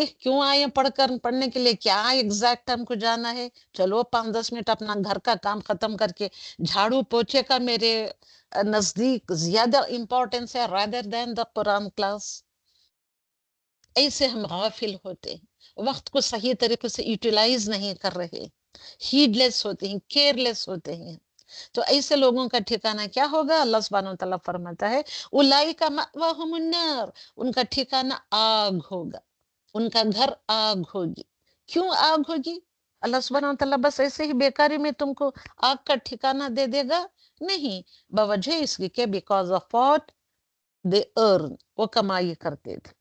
کہ کیوں آئے پڑھنے کے لیے، کیا ایگزیکٹ ہم کو جانا ہے؟ چلو 5-10 منٹ اپنا گھر کا کام ختم کر کے جھاڑو پوچھے کا میرے نزدیک زیادہ امپورٹنس ہے rather than the Quran class. ایسے ہم غافل ہوتے ہیں، وقت کو صحیح طریقے سے یوٹیلائز نہیں کر رہے، ہیڈ لیس ہوتے ہیں، کیئر لیس ہوتے ہیں. تو ایسے لوگوں کا ٹھکانہ کیا ہوگا؟ اللہ سبحانہ وتعالیٰ فرماتا ہے اولئک مأواہم النار، ان کا ٹھکانہ آگ ہوگا، ان کا گھر آگ ہوگی. کیوں آگ ہوگی؟ اللہ سبحانہ وتعالیٰ بس ایسے ہی بیکاری میں تم کو آگ کا ٹھکانہ دے دے گا؟ نہیں، بوجہ اس کی کہ بیکاز آف واٹ دے ارن، وہ کمائی کرتے تھے.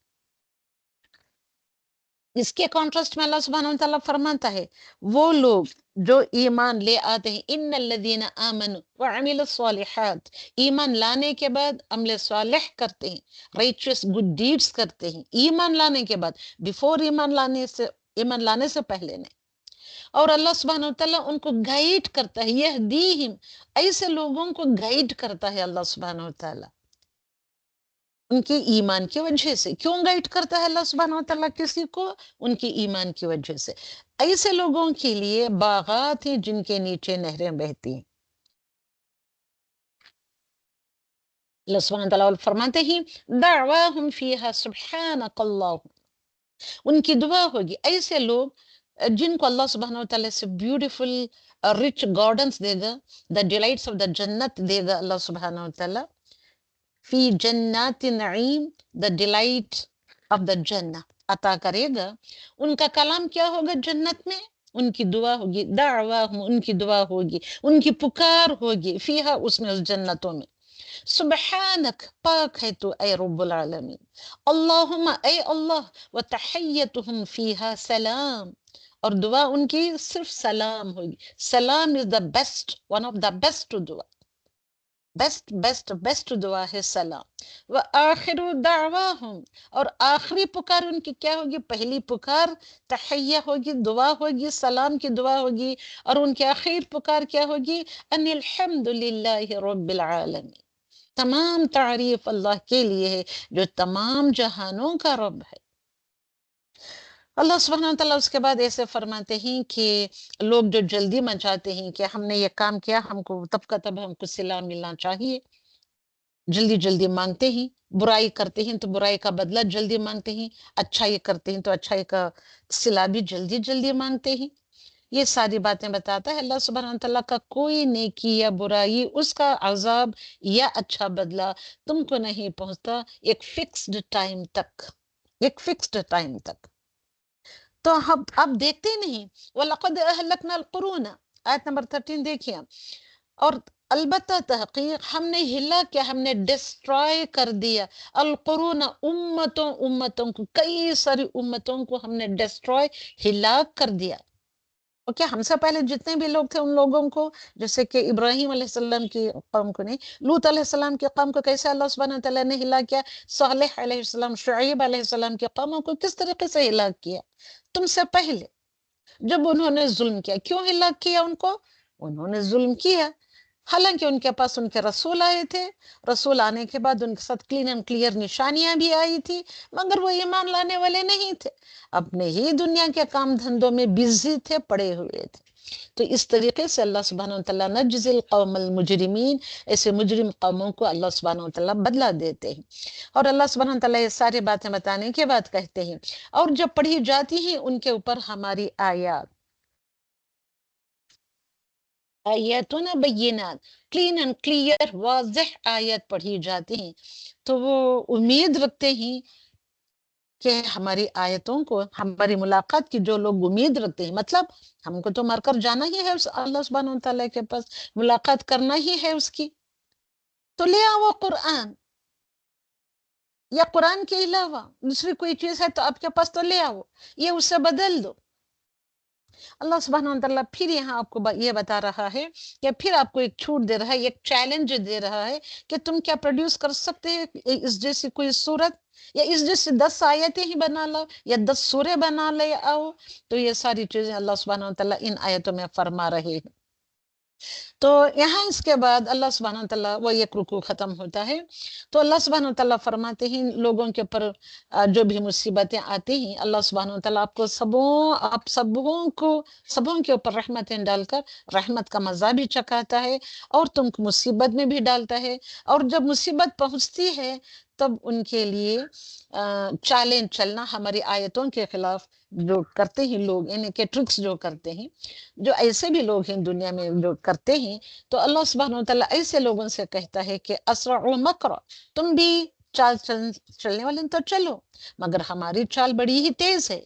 اس کے کانٹرسٹ میں اللہ سبحانہ وتعالیٰ فرماتا ہے وہ لوگ جو ایمان لے آتے ہیں، ان الذین آمنوا وعملوا الصالحات، ایمان لانے کے بعد عمل صالح کرتے ہیں، righteous good deeds کرتے ہیں ایمان لانے کے بعد، بیفور ایمان لانے سے پہلے نہیں. اور اللہ سبحانہ وتعالیٰ ان کو گائیڈ کرتا ہے، یہدیہم، ایسے لوگوں کو گائیڈ کرتا ہے اللہ سبحانہ وتعالیٰ ان کے ایمان کی وجہ سے. کیوں گائیڈ کرتا ہے اللہ سبحانہ وتعالیٰ کسی کو؟ ان کی ایمان کی وجہ سے. ایسے لوگوں کے لیے باغات ہیں جن کے نیچے نہریں بہتی ہیں. اللہ سبحانہ وتعالیٰ فرماتے ہیں دعواہم فیہا سبحانک اللہ، ان کی دعا ہوگی. ایسے لوگ جن کو اللہ سبحانہ وتعالیٰ سے بیوٹیفل رچ گارڈنز دے گا، the delights of the jannat دے گا اللہ سبحانہ وتعالیٰ، فی جنات نعیم، دا ڈیلائٹ آف دا جنہ عطا کرے گا. ان کا کلام کیا ہوگا جنت میں؟ ان کی دعا ہوگی، دعواہم، ان کی دعا ہوگی، ان کی پکار ہوگی، فیہا، اس میں، اس جنتوں میں، سبحانک، پاک ہے تو اے رب العالمین، اللہم، اے اللہ، وتحیتہم فیہا سلام، اور دعا ان کی صرف سلام ہوگی. Salam is the best, one of the best دعا، بیسٹ دعا ہے سلام. وآخر دعواہم، اور آخری پکار ان کی کیا ہوگی؟ پہلی پکار تحیہ ہوگی، دعا ہوگی، سلام کی دعا ہوگی، اور ان کی آخر پکار کیا ہوگی؟ ان الحمد للہ رب العالمین، تمام تعریف اللہ کے لیے ہے جو تمام جہانوں کا رب ہے. اللہ سبحانہ وتعالیٰ اس کے بعد ایسے فرماتے ہیں کہ لوگ جو جلدی مچاتے ہیں کہ ہم نے یہ کام کیا، ہم کو تب کا تب ہم کو صلہ ملنا چاہیے، جلدی جلدی مانگتے ہیں، برائی کرتے ہیں تو برائی کا بدلہ جلدی مانگتے ہیں، اچھائی کرتے ہیں تو اچھائی کا صلہ بھی جلدی جلدی مانگتے ہیں. یہ ساری باتیں بتاتا ہے اللہ سبحانہ وتعالیٰ کا کوئی نیکی یا برائی، اس کا عذاب یا اچھا بدلہ تم کو نہیں پہنچتا ایک فکسڈ ٹائم تک، ایک فکسڈ ٹائم تک. تو ہم اب دیکھتے نہیں، وَلَقَدْ أَهْلَكْنَا الْقُرُونَ، آیت نمبر 13 دیکھیں. اور البتہ تحقیق ہم نے ہلا کیا، ہم نے ڈسٹرائے کر دیا، القرون، امتوں کو، کئی ساری امتوں کو ہم نے ڈسٹرائے، ہلاک کر دیا. اور کیا ہم سے پہلے جتنے بھی لوگ تھے ان لوگوں کو، جیسے کہ ابراہیم علیہ السلام کی قوم کو نہیں، لوط علیہ السلام کی قوم کو کیسے اللہ سبحانہ تعالیٰ نے ہلاک کیا، صالح علیہ السلام، شعیب علیہ السلام کی قوموں کو کس طریقے سے ہلاک کیا تم سے پہلے، جب انہوں نے ظلم کیا. کیوں ہلاک کیا ان کو؟ انہوں نے ظلم کیا. حالانکہ ان کے پاس ان کے رسول آئے تھے، رسول آنے کے بعد ان کے ساتھ کلین اینڈ کلیئر نشانیاں بھی آئی تھی، مگر وہ ایمان لانے والے نہیں تھے، اپنے ہی دنیا کے کام دھندوں میں بزی تھے، پڑے ہوئے تھے. تو اس طریقے سے اللہ سبحانہ وتعالیٰ نجزی القوم المجرمین، ایسے مجرم قوموں کو اللہ سبحانہ وتعالیٰ بدلہ دیتے ہیں. اور اللہ سبحانہ وتعالیٰ یہ ساری باتیں بتانے کے بعد کہتے ہیں اور جب پڑھی جاتی ہیں ان کے اوپر ہماری آیات، آیاتون بینات، کلین اینڈ کلیئر، واضح آیت پڑھی جاتی ہیں، تو وہ امید رکھتے ہیں کہ ہماری آیتوں کو، ہماری ملاقات کی جو لوگ امید رکھتے ہیں، مطلب ہم کو تو مر کر جانا ہی ہے اللہ سبحانہ وتعالیٰ کے پاس، ملاقات کرنا ہی ہے اس کی، تو لے آؤ قرآن، یا قرآن کے علاوہ دوسری کوئی چیز ہے تو آپ کے پاس تو لے آؤ، یہ اسے بدل دو. اللہ سبحانہ وتعالیٰ پھر یہاں آپ کو یہ بتا رہا ہے کہ پھر آپ کو ایک چھوٹ دے رہا ہے، ایک چیلنج دے رہا ہے کہ تم کیا پروڈیوس کر سکتے ہیں اس جیسی کوئی صورت، یا اس جیسی 10 آیتیں ہی بنا لو، یا 10 سورے بنا لے آؤ. تو یہ ساری چیزیں اللہ سبحانہ وتعالیٰ ان آیتوں میں فرما رہے ہیں. تو یہاں اس کے بعد اللہ سبحانہ تعالیٰ وہ ایک رکوع ختم ہوتا ہے تو اللہ سبحانہ تعالیٰ فرماتے ہیں لوگوں کے اوپر جو بھی مصیبتیں آتی ہیں اللہ سبحانہ تعالیٰ آپ سبوں کے اوپر رحمتیں ڈال کر رحمت کا مزہ بھی چکھاتا ہے اور تم کو مصیبت میں بھی ڈالتا ہے، اور جب مصیبت پہنچتی ہے تب ان کے لیے چالیں چلنا، ہماری آیتوں کے خلاف جو کرتے ہیں لوگ، یعنی کہ ٹرکس جو کرتے ہیں، جو ایسے بھی لوگ ہیں دنیا میں جو کرتے ہیں، تو اللہ سبحانہ وتعالیٰ ایسے لوگوں سے کہتا ہے کہ اسرع مکر، تم بھی چلنے والے تو چلو، مگر ہماری چال بڑی ہی تیز ہے۔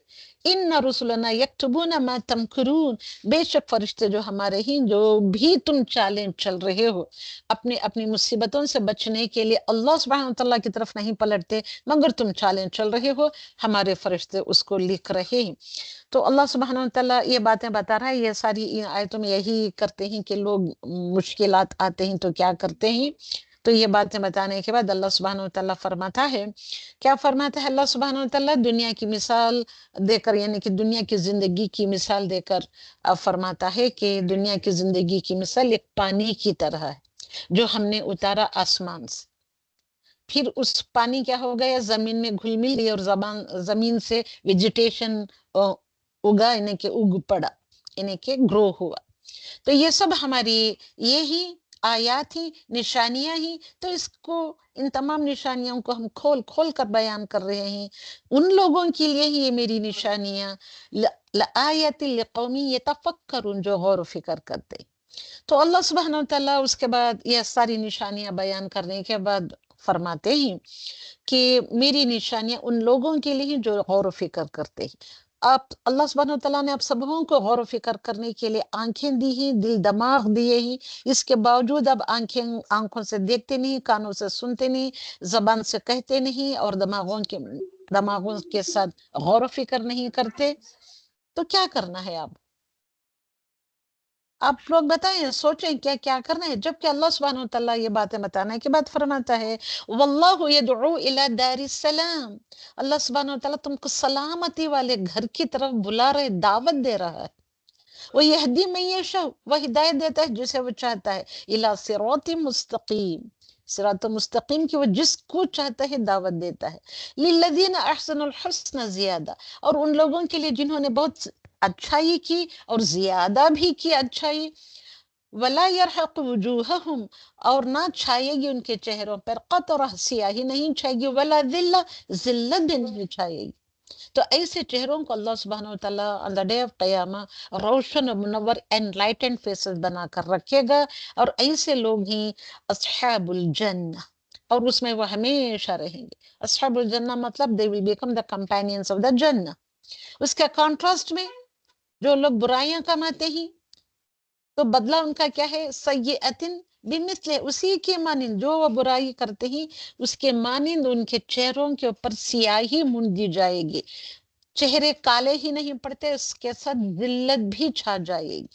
ان رسلنا یکتبون ما تمکرون، بے شک فرشتے جو ہمارے ہیں، جو بھی تم چالیں چل رہے ہو اپنی اپنی مصیبتوں سے بچنے کے لیے اللہ سبحانہ وتعالیٰ کی طرف نہیں پلٹتے، مگر تم چالیں چل رہے ہو، ہمارے فرشتے اس کو لکھ رہے ہیں۔ تو اللہ سبحانہ وتعالیٰ یہ باتیں بتا رہا ہے، یہ ساری ان آیتوں میں یہی کرتے ہیں کہ لوگ مشکلات آتے ہیں تو کیا کرتے ہیں۔ تو یہ باتیں بتانے کے بعد اللہ سبحانہ وتعالیٰ فرماتا ہے، کیا فرماتا ہے اللہ سبحانہ وتعالیٰ؟ دنیا کی مثال دے کر، یعنی کہ دنیا کی زندگی کی مثال دے کر فرماتا ہے کہ دنیا کی زندگی کی مثال ایک پانی کی طرح ہے جو ہم نے اتارا آسمان سے، پھر اس پانی کیا ہو گیا، زمین میں گھل مل گئی اور زمین سے ویجیٹیشن اگا، یعنی کہ اگ پڑا، یعنی کہ گرو ہوا۔ تو یہ سب ہماری یہی آیات ہی، نشانیاں ہی، تو اس کو، ان تمام نشانیوں کو ہم کھول کھول کر بیان کر رہے ہیں ان لوگوں کے لیے ہی، یہ میری نشانیاں لآیت لقوم یتفکرون، جو غور و فکر کرتے۔ تو اللہ سبحانہ وتعالیٰ اس کے بعد یہ ساری نشانیاں بیان کرنے کے بعد فرماتے ہیں کہ میری نشانیاں ان لوگوں کے لیے جو غور و فکر کرتے ہیں۔ آپ اللہ سبحانہ وتعالیٰ نے آپ سبوں کو غور و فکر کرنے کے لیے آنکھیں دی ہیں، دل دماغ دیے ہیں، اس کے باوجود اب آنکھوں سے دیکھتے نہیں، کانوں سے سنتے نہیں، زبان سے کہتے نہیں، اور دماغوں کے ساتھ غور و فکر نہیں کرتے، تو کیا کرنا ہے آپ لوگ بتائیں، سوچیں کیا کیا کرنا ہے، جبکہ اللہ سبحانہ وتعالیٰ یہ باتیں بتانے کے بعد فرماتا ہے واللہ یدعو الی دار السلام، اللہ سبحانہ وتعالیٰ تم کو سلامتی والے گھر کی طرف بلا رہے، دعوت دے رہا ہے۔ وہ یہدی من یشاء، وہ ہدایت دیتا ہے جسے وہ چاہتا ہے، الی صراط مستقیم، صراط مستقیم کی وہ جس کو چاہتا ہے دعوت دیتا ہے، للذین احسنوا الحسن زیادہ، اور ان لوگوں کے لیے جنہوں نے بہت اچھائی کی اور زیادہ بھی کی اچھائی، ولا يرحق وجوہہم، اور نہ چھائے گی ان کے چہروں پر قطرہ، سیاہی نہیں چھائے گی، ولا ذلہ، ذلت بھی نہیں چھائے گی۔ تو ایسے چہروں کو اللہ سبحانہ وتعالیٰ on the day of قیامہ روشن و منور enlightened faces بنا کر رکھے گا، اور ایسے لوگ ہی اصحاب الجنہ، اور اس میں وہ ہمیشہ رہیں گے۔ اصحاب الجنہ مطلب they will become the companions of the جنہ۔ اس کے کانٹراسٹ میں جو لوگ برائیاں کماتے ہیں تو بدلہ ان کا کیا ہے، سیئتن بمثل، اسی کے مانند جو وہ برائی کرتے ہیں اس کے مانند ان کے چہروں کے اوپر سیاہی مندی جائے گی، چہرے کالے ہی نہیں پڑتے، اس کے ساتھ ذلت بھی چھا جائے گی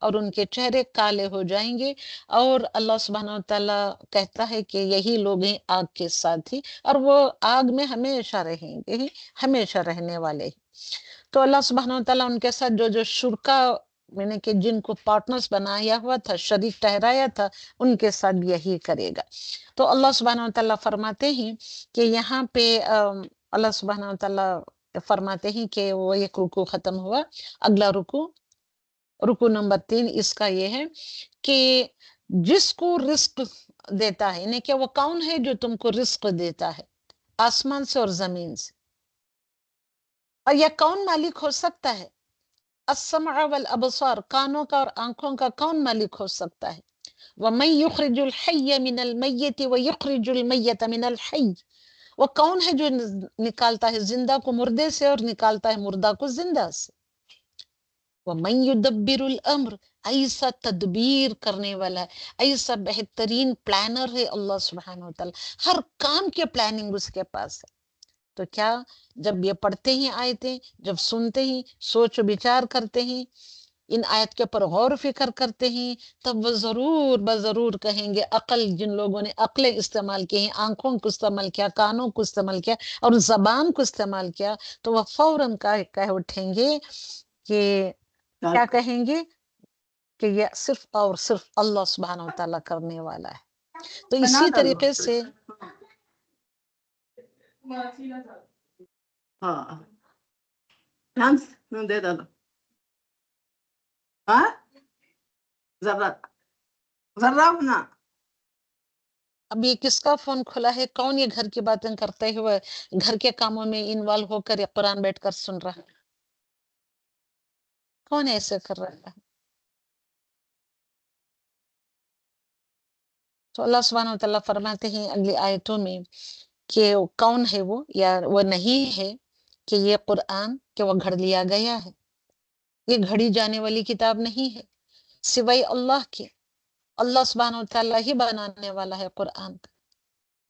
اور ان کے چہرے کالے ہو جائیں گے، اور اللہ سبحانہ وتعالیٰ کہتا ہے کہ یہی لوگ ہیں آگ کے ساتھی، اور وہ آگ میں ہمیشہ رہیں گے، ہمیشہ رہنے والے ہیں۔ تو اللہ سبحانہ وتعالیٰ ان کے ساتھ جو جو شرکا، میں نے کہ جن کو پارٹنرز بنایا ہوا تھا، شریک ٹھہرایا تھا، ان کے ساتھ بھی یہی کرے گا۔ تو اللہ سبحانہ وتعالیٰ فرماتے ہیں کہ یہاں پہ اللہ سبحانہ وتعالیٰ فرماتے ہیں کہ وہ ایک رکوع ختم ہوا، اگلا رکوع نمبر 3 اس کا یہ ہے کہ جس کو رزق دیتا ہے، یعنی کہ وہ کون ہے جو تم کو رزق دیتا ہے آسمان سے اور زمین سے، اور یہ کون مالک ہو سکتا ہے؟ السمع والابصار، کانوں کا اور آنکھوں کا کون مالک ہو سکتا ہے؟ وَمَن يُخْرِجُ الْحَيَّ مِنَ الْمَيِّتِ وَيُخْرِجُ الْمَيِّتَ مِنَ الْحَيِّ، وہ کون ہے جو نکالتا ہے زندہ کو مردے سے اور نکالتا ہے مردہ کو زندہ سے؟ وَمَن يُدَبِّرُ الْأَمْرِ، ایسا تدبیر کرنے والا ہے، ایسا بہترین پلانر ہے اللہ سبحانہ وتعالی، ہر کام کے پلاننگ اس کے پاس ہے۔ تو کیا جب یہ پڑھتے ہیں آیتیں، جب سنتے ہیں، سوچ و بچار کرتے ہیں، ان آیت کے پر غور و فکر کرتے ہیں، تب وہ ضرور بضرور کہیں گے، عقل جن لوگوں نے عقلیں استعمال کی ہیں، آنکھوں کو استعمال کیا، کانوں کو استعمال کیا اور زبان کو استعمال کیا، تو وہ فوراً کہہ اٹھیں گے کہ کیا کہیں گے؟ کہ یہ صرف اور صرف اللہ سبحانہ و تعالیٰ کرنے والا ہے. تو اسی طریقے سے اب یہ کس کا فون کھلا ہے؟ کون یہ گھر کی باتیں کرتے ہوئے گھر کے کاموں میں انوالو ہو کر یہ قرآن بیٹھ کر سن رہا ہے؟ کون ایسے کر رہا ہے؟ تو اللہ سبحانہ و تعالیٰ فرماتے ہیں اگلی آیتوں میں کہ کون ہے وہ، یا وہ نہیں ہے کہ یہ قرآن کہ وہ گھڑ لیا گیا ہے. یہ گھڑی جانے والی کتاب نہیں ہے سوائے اللہ کے. اللہ سبحانہ و تعالیٰ ہی بنانے والا ہے قرآن کا.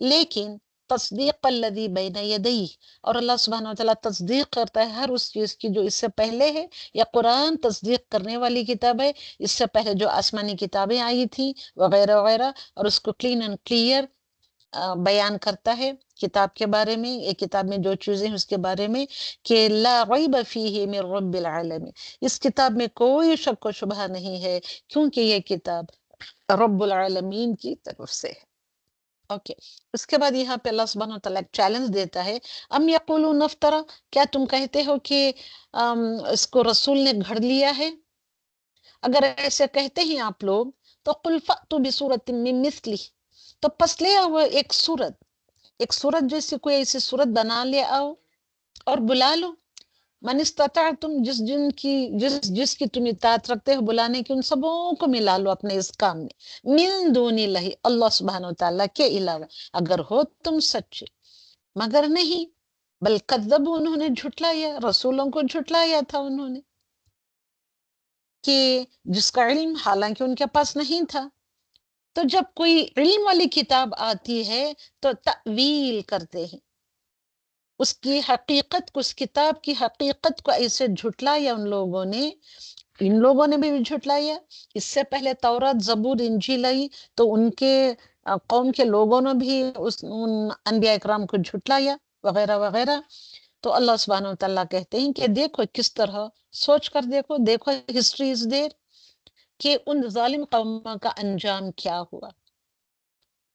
لیکن تصدیق الذی بین یدیہ، اور اللہ سبحانہ و تعالیٰ تصدیق کرتا ہے ہر اس چیز کی جو اس سے پہلے ہے. یا قرآن تصدیق کرنے والی کتاب ہے، اس سے پہلے جو آسمانی کتابیں آئی تھیں وغیرہ وغیرہ، اور اس کو کلین اینڈ کلیئر بیان کرتا ہے کتاب کے بارے میں. ایک کتاب میں جو چیزیں اس کے بارے میں کہ لا ریب فیہ من رب العالمین، اس کتاب میں کوئی شک و شبہ نہیں ہے کیونکہ یہ کتاب رب العالمین کی طرف سے ہے. اوکے. اس کے بعد یہاں پہ اللہ سبحانہ وتعالیٰ ایک چیلنج دیتا ہے. ام یقولون افترا، کیا تم کہتے ہو کہ اس کو رسول نے گھڑ لیا ہے؟ اگر ایسے کہتے ہیں آپ لوگ تو قل فأتوا بسورۃ من مثلہ، تو پس لے آؤ ایک سورت جیسی کوئی ایسی سورت بنا لے آؤ اور بلا لو. من استطعتم، جس کی تم اطاعت رکھتے ہو بلانے کی، ان سبوں کو ملا لو اپنے اس کام میں. من دون اللہ، اللہ سبحانہ وتعالیٰ کے علاوہ، اگر ہو تم سچے. مگر نہیں، بل کذبوا، انہوں نے جھٹلایا، رسولوں کو جھٹلایا تھا انہوں نے، کہ جس کا علم حالانکہ ان کے پاس نہیں تھا. تو جب کوئی علم والی کتاب آتی ہے تو تأویل کرتے ہیں اس کی حقیقت کو، اس کتاب کی حقیقت کو ایسے جھٹلایا ان لوگوں نے بھی جھٹلایا. اس سے پہلے تورات، زبور، انجیل آئی تو ان کے قوم کے لوگوں نے بھی ان انبیاء اکرام کو جھٹلایا وغیرہ وغیرہ. تو اللہ سبحانہ وتعالیٰ کہتے ہیں کہ دیکھو کس طرح، سوچ کر دیکھو ہسٹری از دیر، کہ ان ظالم قوموں کا انجام کیا ہوا.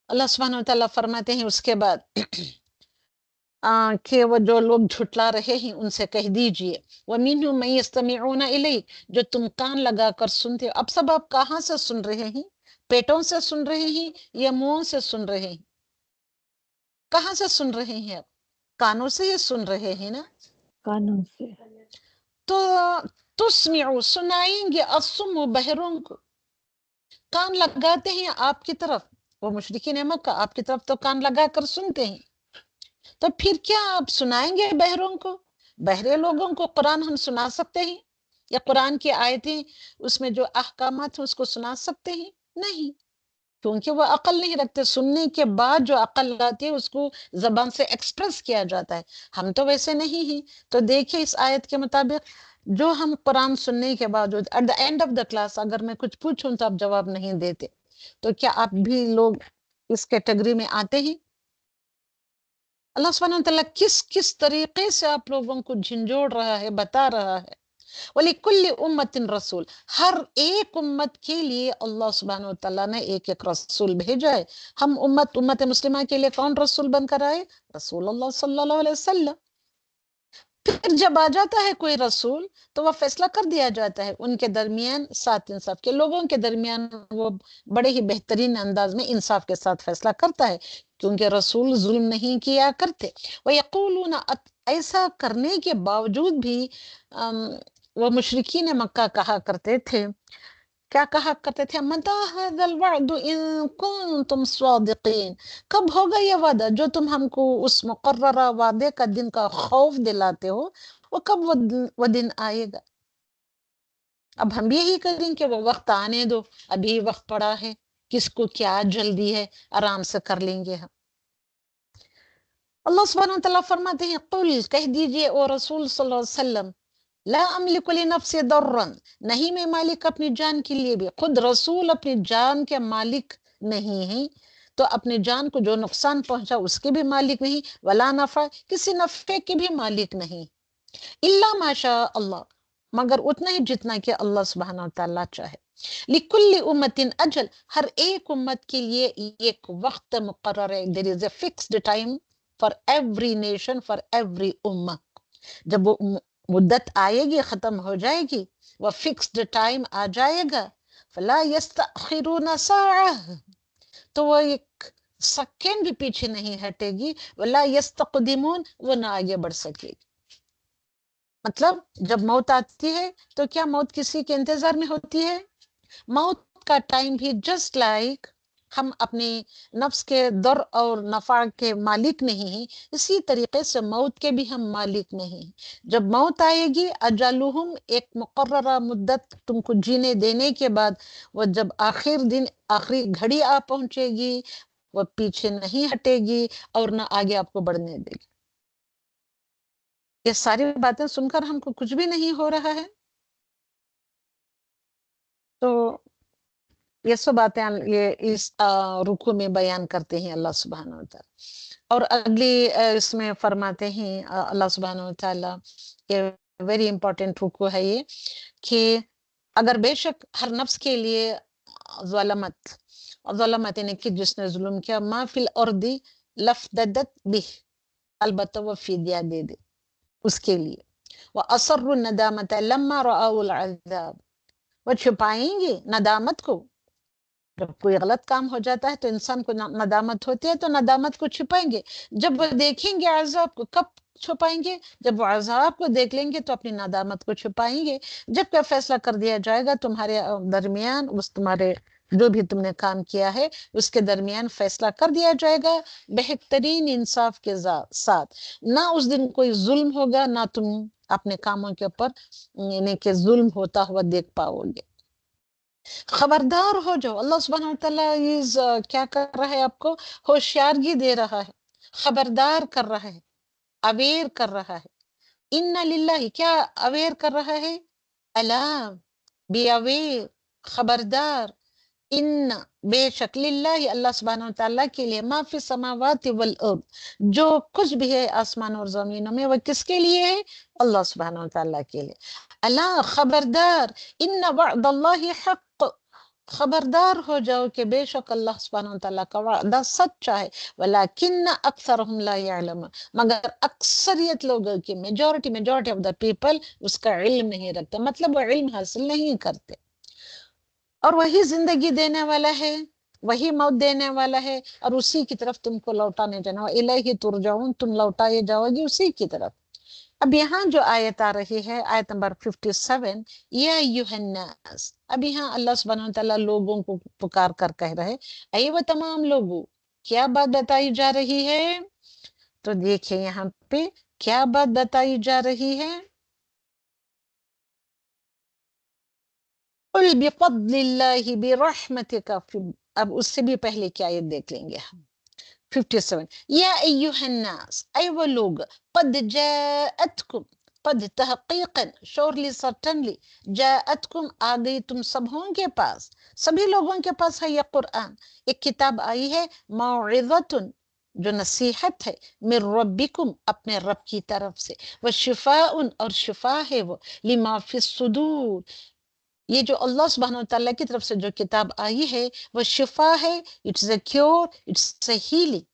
اللہ سبحانہ وتعالیٰ فرماتے ہیں اس کے بعد کہ وہ جو لوگ جھٹلا رہے ہیں ان سے کہہ دیجئے وَمِنْهُمْ مَن يَسْتَمِعُونَ إِلَيْكَ، جو تم کان لگا کر سنتے ہو. اب سب آپ کہاں سے سن رہے ہیں؟ پیٹوں سے سن رہے ہیں یا منہوں سے سن رہے ہیں؟ کہاں سے سن رہے ہیں؟ آپ کانوں سے ہی سن رہے ہیں نا. کانوں سے. تو تسمعوا، سنائیں گے، الصم، بہروں کو. کان لگاتے ہیں آپ کی طرف، وہ مشرکین مکہ آپ کی طرف تو کان لگا کر سنتے ہیں، تو پھر کیا آپ سنائیں گے بہروں کو؟ بہرے لوگوں کو قرآن ہم سنا سکتے ہیں؟ یا قرآن کی آیتیں اس میں جو احکامات ہیں اس کو سنا سکتے ہیں؟ نہیں، کیونکہ وہ عقل نہیں رکھتے. سننے کے بعد جو عقل آتی ہے اس کو زبان سے ایکسپریس کیا جاتا ہے. ہم تو ویسے نہیں ہیں. تو دیکھیں اس آیت کے مطابق جو ہم قرآن سننے کے باوجود at the end of the class اگر میں کچھ پوچھوں تو آپ جواب نہیں دیتے، تو کیا آپ بھی لوگ اس کیٹیگری میں آتے ہیں؟ اللہ سبحانہ وتعالیٰ کس طریقے سے آپ لوگوں کو جھنجھوڑ رہا ہے، بتا رہا ہے. وَلِكُلِّ أُمَّةٍ رَسُولٌ، ہر ایک امت کے لیے اللہ سبحانہ وتعالیٰ نے ایک رسول بھیجا ہے. ہم امت مسلمہ کے لیے کون رسول بن کر آئے؟ رسول اللہ صلی اللہ علیہ وسلم. پھر جب آ جاتا ہے کوئی رسول تو وہ فیصلہ کر دیا جاتا ہے ان کے درمیان، ساتھ انصاف کے لوگوں کے درمیان وہ بڑے ہی بہترین انداز میں انصاف کے ساتھ فیصلہ کرتا ہے، کیونکہ رسول ظلم نہیں کیا کرتے. وَيَقُولُونَ، ایسا کرنے کے باوجود بھی وہ مشرکین مکہ کہا کرتے تھے، کیا کہا کرتے تھے؟ مَتَى هَذَا الْوَعْدُ إِن كُنتُمْ صَادِقِينَ، کب ہوگا یہ وعدہ جو تم ہم کو اس مقررہ وعدے کا دن کا خوف دلاتے ہو، وہ کب وہ دن آئے گا؟ اب ہم بھی یہی کریں کہ وہ وقت آنے دو، ابھی وقت پڑا ہے، کس کو کیا جلدی ہے، آرام سے کر لیں گے ہم. اللہ سبحانہ وتعالیٰ فرماتے ہیں قل، کہہ دیجئے او رسول صلی اللہ علیہ وسلم، لا املک لنفس ضرا، نہیں میں مالک اپنی جان کے لیے بھی. خود رسول اپنی جان کے مالک نہیں ہیں تو اپنی جان کو جو نقصان پہنچا اس کے بھی مالک نہیں، ولا نفع، کسی نفع کے بھی مالک نہیں. الا ما شاء اللہ، مگر اتنا ہی جتنا کہ اللہ سبحانہ وتعالیٰ چاہے. لکل امت اجل، ہر ایک امت کے لیے ایک وقت مقرر ہے. There is a fixed time for every nation, for every ummah. جب وہ مدت آئے گی، ختم ہو جائے گی، وہ فکسڈ ٹائم آ جائے گا. فلا یستأخرون ساعہ، تو وہ ایک سیکنڈ بھی پیچھے نہیں ہٹے گی. ولا یستقدمون، وہ نہ آگے بڑھ سکے گی. مطلب جب موت آتی ہے تو کیا موت کسی کے انتظار میں ہوتی ہے؟ موت کا ٹائم بھی جسٹ لائک ہم اپنے نفس کے در اور نفع کے مالک نہیں ہیں، اسی طریقے سے موت کے بھی ہم مالک نہیں ہیں. جب موت آئے گی، اجلہم، ایک مقررہ مدت تم کو جینے دینے کے بعد، وہ جب آخر دن، آخری گھڑی آ پہنچے گی، وہ پیچھے نہیں ہٹے گی اور نہ آگے آپ کو بڑھنے دے گی. یہ ساری باتیں سن کر ہم کو کچھ بھی نہیں ہو رہا ہے. تو یہ سب باتیں یہ اس رکوع میں بیان کرتے ہیں اللہ سبحانہ و تعالی. اور اگلی اس میں فرماتے ہیں اللہ سبحانہ و تعالی، یہ ویری امپورٹنٹ رکوع ہے یہ، کہ اگر بے شک ہر نفس کے لیے ظلمت یعنی کہ جس نے ظلم کیا، ما فی الارض لفتدت به، البتہ وہ فدیہ دے دے اس کے لیے. وَأَصَرُّ النَّدَامَةَ لَمَّا رَأَوُا الْعَذَابَ، وہ چھپائیں گے ندامت کو. جب کوئی غلط کام ہو جاتا ہے تو انسان کو ندامت ہوتی ہے، تو ندامت کو چھپائیں گے. جب وہ دیکھیں گے عذاب کو، کب چھپائیں گے؟ جب وہ عذاب کو دیکھ لیں گے تو اپنی ندامت کو چھپائیں گے. جب کا فیصلہ کر دیا جائے گا تمہارے درمیان، اس تمہارے جو بھی تم نے کام کیا ہے اس کے درمیان فیصلہ کر دیا جائے گا بہترین انصاف کے ساتھ. نہ اس دن کوئی ظلم ہوگا، نہ تم اپنے کاموں کے اوپر یعنی کہ ظلم ہوتا ہوا دیکھ پاؤ گے. خبردار ہو جاؤ. اللہ سبحانہ وتعالیٰ کیا کر رہا ہے؟ آپ کو ہوشیارگی دے رہا ہے، خبردار کر رہا ہے، اویئر کر رہا ہے. ان للہ، کیا اویئر کر رہا ہے؟ الا، بی اویئر، خبردار. ان، بے شک، للہ، اللہ سبحانہ وتعالیٰ کے لیے، ما فی السماوات والارض، جو کچھ بھی ہے آسمان اور زمینوں میں، وہ کس کے لیے ہے؟ اللہ سبحانہ وتعالیٰ کے لیے. اللہ، خبردار، ان وعد اللہ حق، خبردار ہو جاؤ کہ بے شک اللہ سبحانہ وتعالیٰ کا وعدہ سچا ہے. ولیکن اکثرهم لا يعلمون، مگر اکثریت لوگوں کی، میجورٹی آف دا پیپل اس کا علم نہیں رکھتے، مطلب وہ علم حاصل نہیں کرتے. اور وہی زندگی دینے والا ہے، وہی موت دینے والا ہے، اور اسی کی طرف تم کو لوٹانے جانا. الیہ ترجعون، تم لوٹائے جاؤ گے اسی کی طرف. اب یہاں جو آیت آ رہی ہے، آیت نمبر 57، یا ایھا الناس، اب یہاں اللہ سبحانہ وتعالیٰ لوگوں کو پکار کر کہہ رہے، اے وہ تمام لوگوں، کیا بات بتائی جا رہی ہے؟ تو دیکھیں یہاں پہ کیا بات بتائی جا رہی ہے. قل بفضل اللہ برحمتک، اب اس سے بھی پہلے کی آیت دیکھ لیں گے ہم. 57، یا ایھا الناس، اے وہ لوگ، قد جاءتکم، قد تحقیقاً، شورلی، سرٹنلی، جاءتکم، آ گئی تم سبوں کے پاس، سبھی لوگوں کے پاس ہے یہ قرآن، ایک کتاب آئی ہے، موعظۃ، جو نصیحت ہے، من ربکم، اپنے رب کی طرف سے، وشفاء، اور شفا ہے وہ، لما فی الصدور، یہ جو اللہ سبحانہ وتعالیٰ کی طرف سے جو کتاب آئی ہے وہ شفا ہے. It's a cure, it's a healing.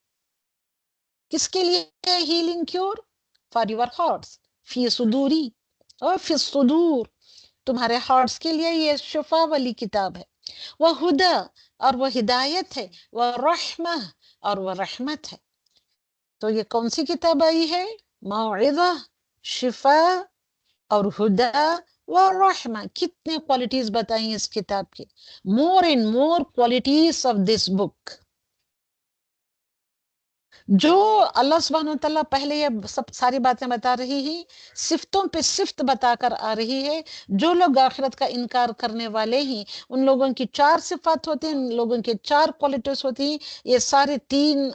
کس کے لیے healing cure? For your hearts, فی صدوری، اور فی الصدور، تمہارے ہارٹس کے لیے یہ شفا والی کتاب ہے. وہ ہدا، اور وہ ہدایت ہے، وہ رحمہ، اور وہ رحمت ہے. تو یہ کون سی کتاب آئی ہے؟ موعظہ، شفا، اور ہدا و رحمہ. کتنے کوالٹیز بتائیں اس کتاب کی. More and more qualities of this book. جو اللہ سبحانہ وتعالیٰ پہلے یہ سب ساری باتیں بتا رہی ہے، صفتوں پہ صفت بتا کر آ رہی ہے. جو لوگ آخرت کا انکار کرنے والے ہیں ان لوگوں کی 4 صفات ہوتی ہیں، ان لوگوں کے 4 کوالٹیز ہوتی ہیں. یہ سارے 3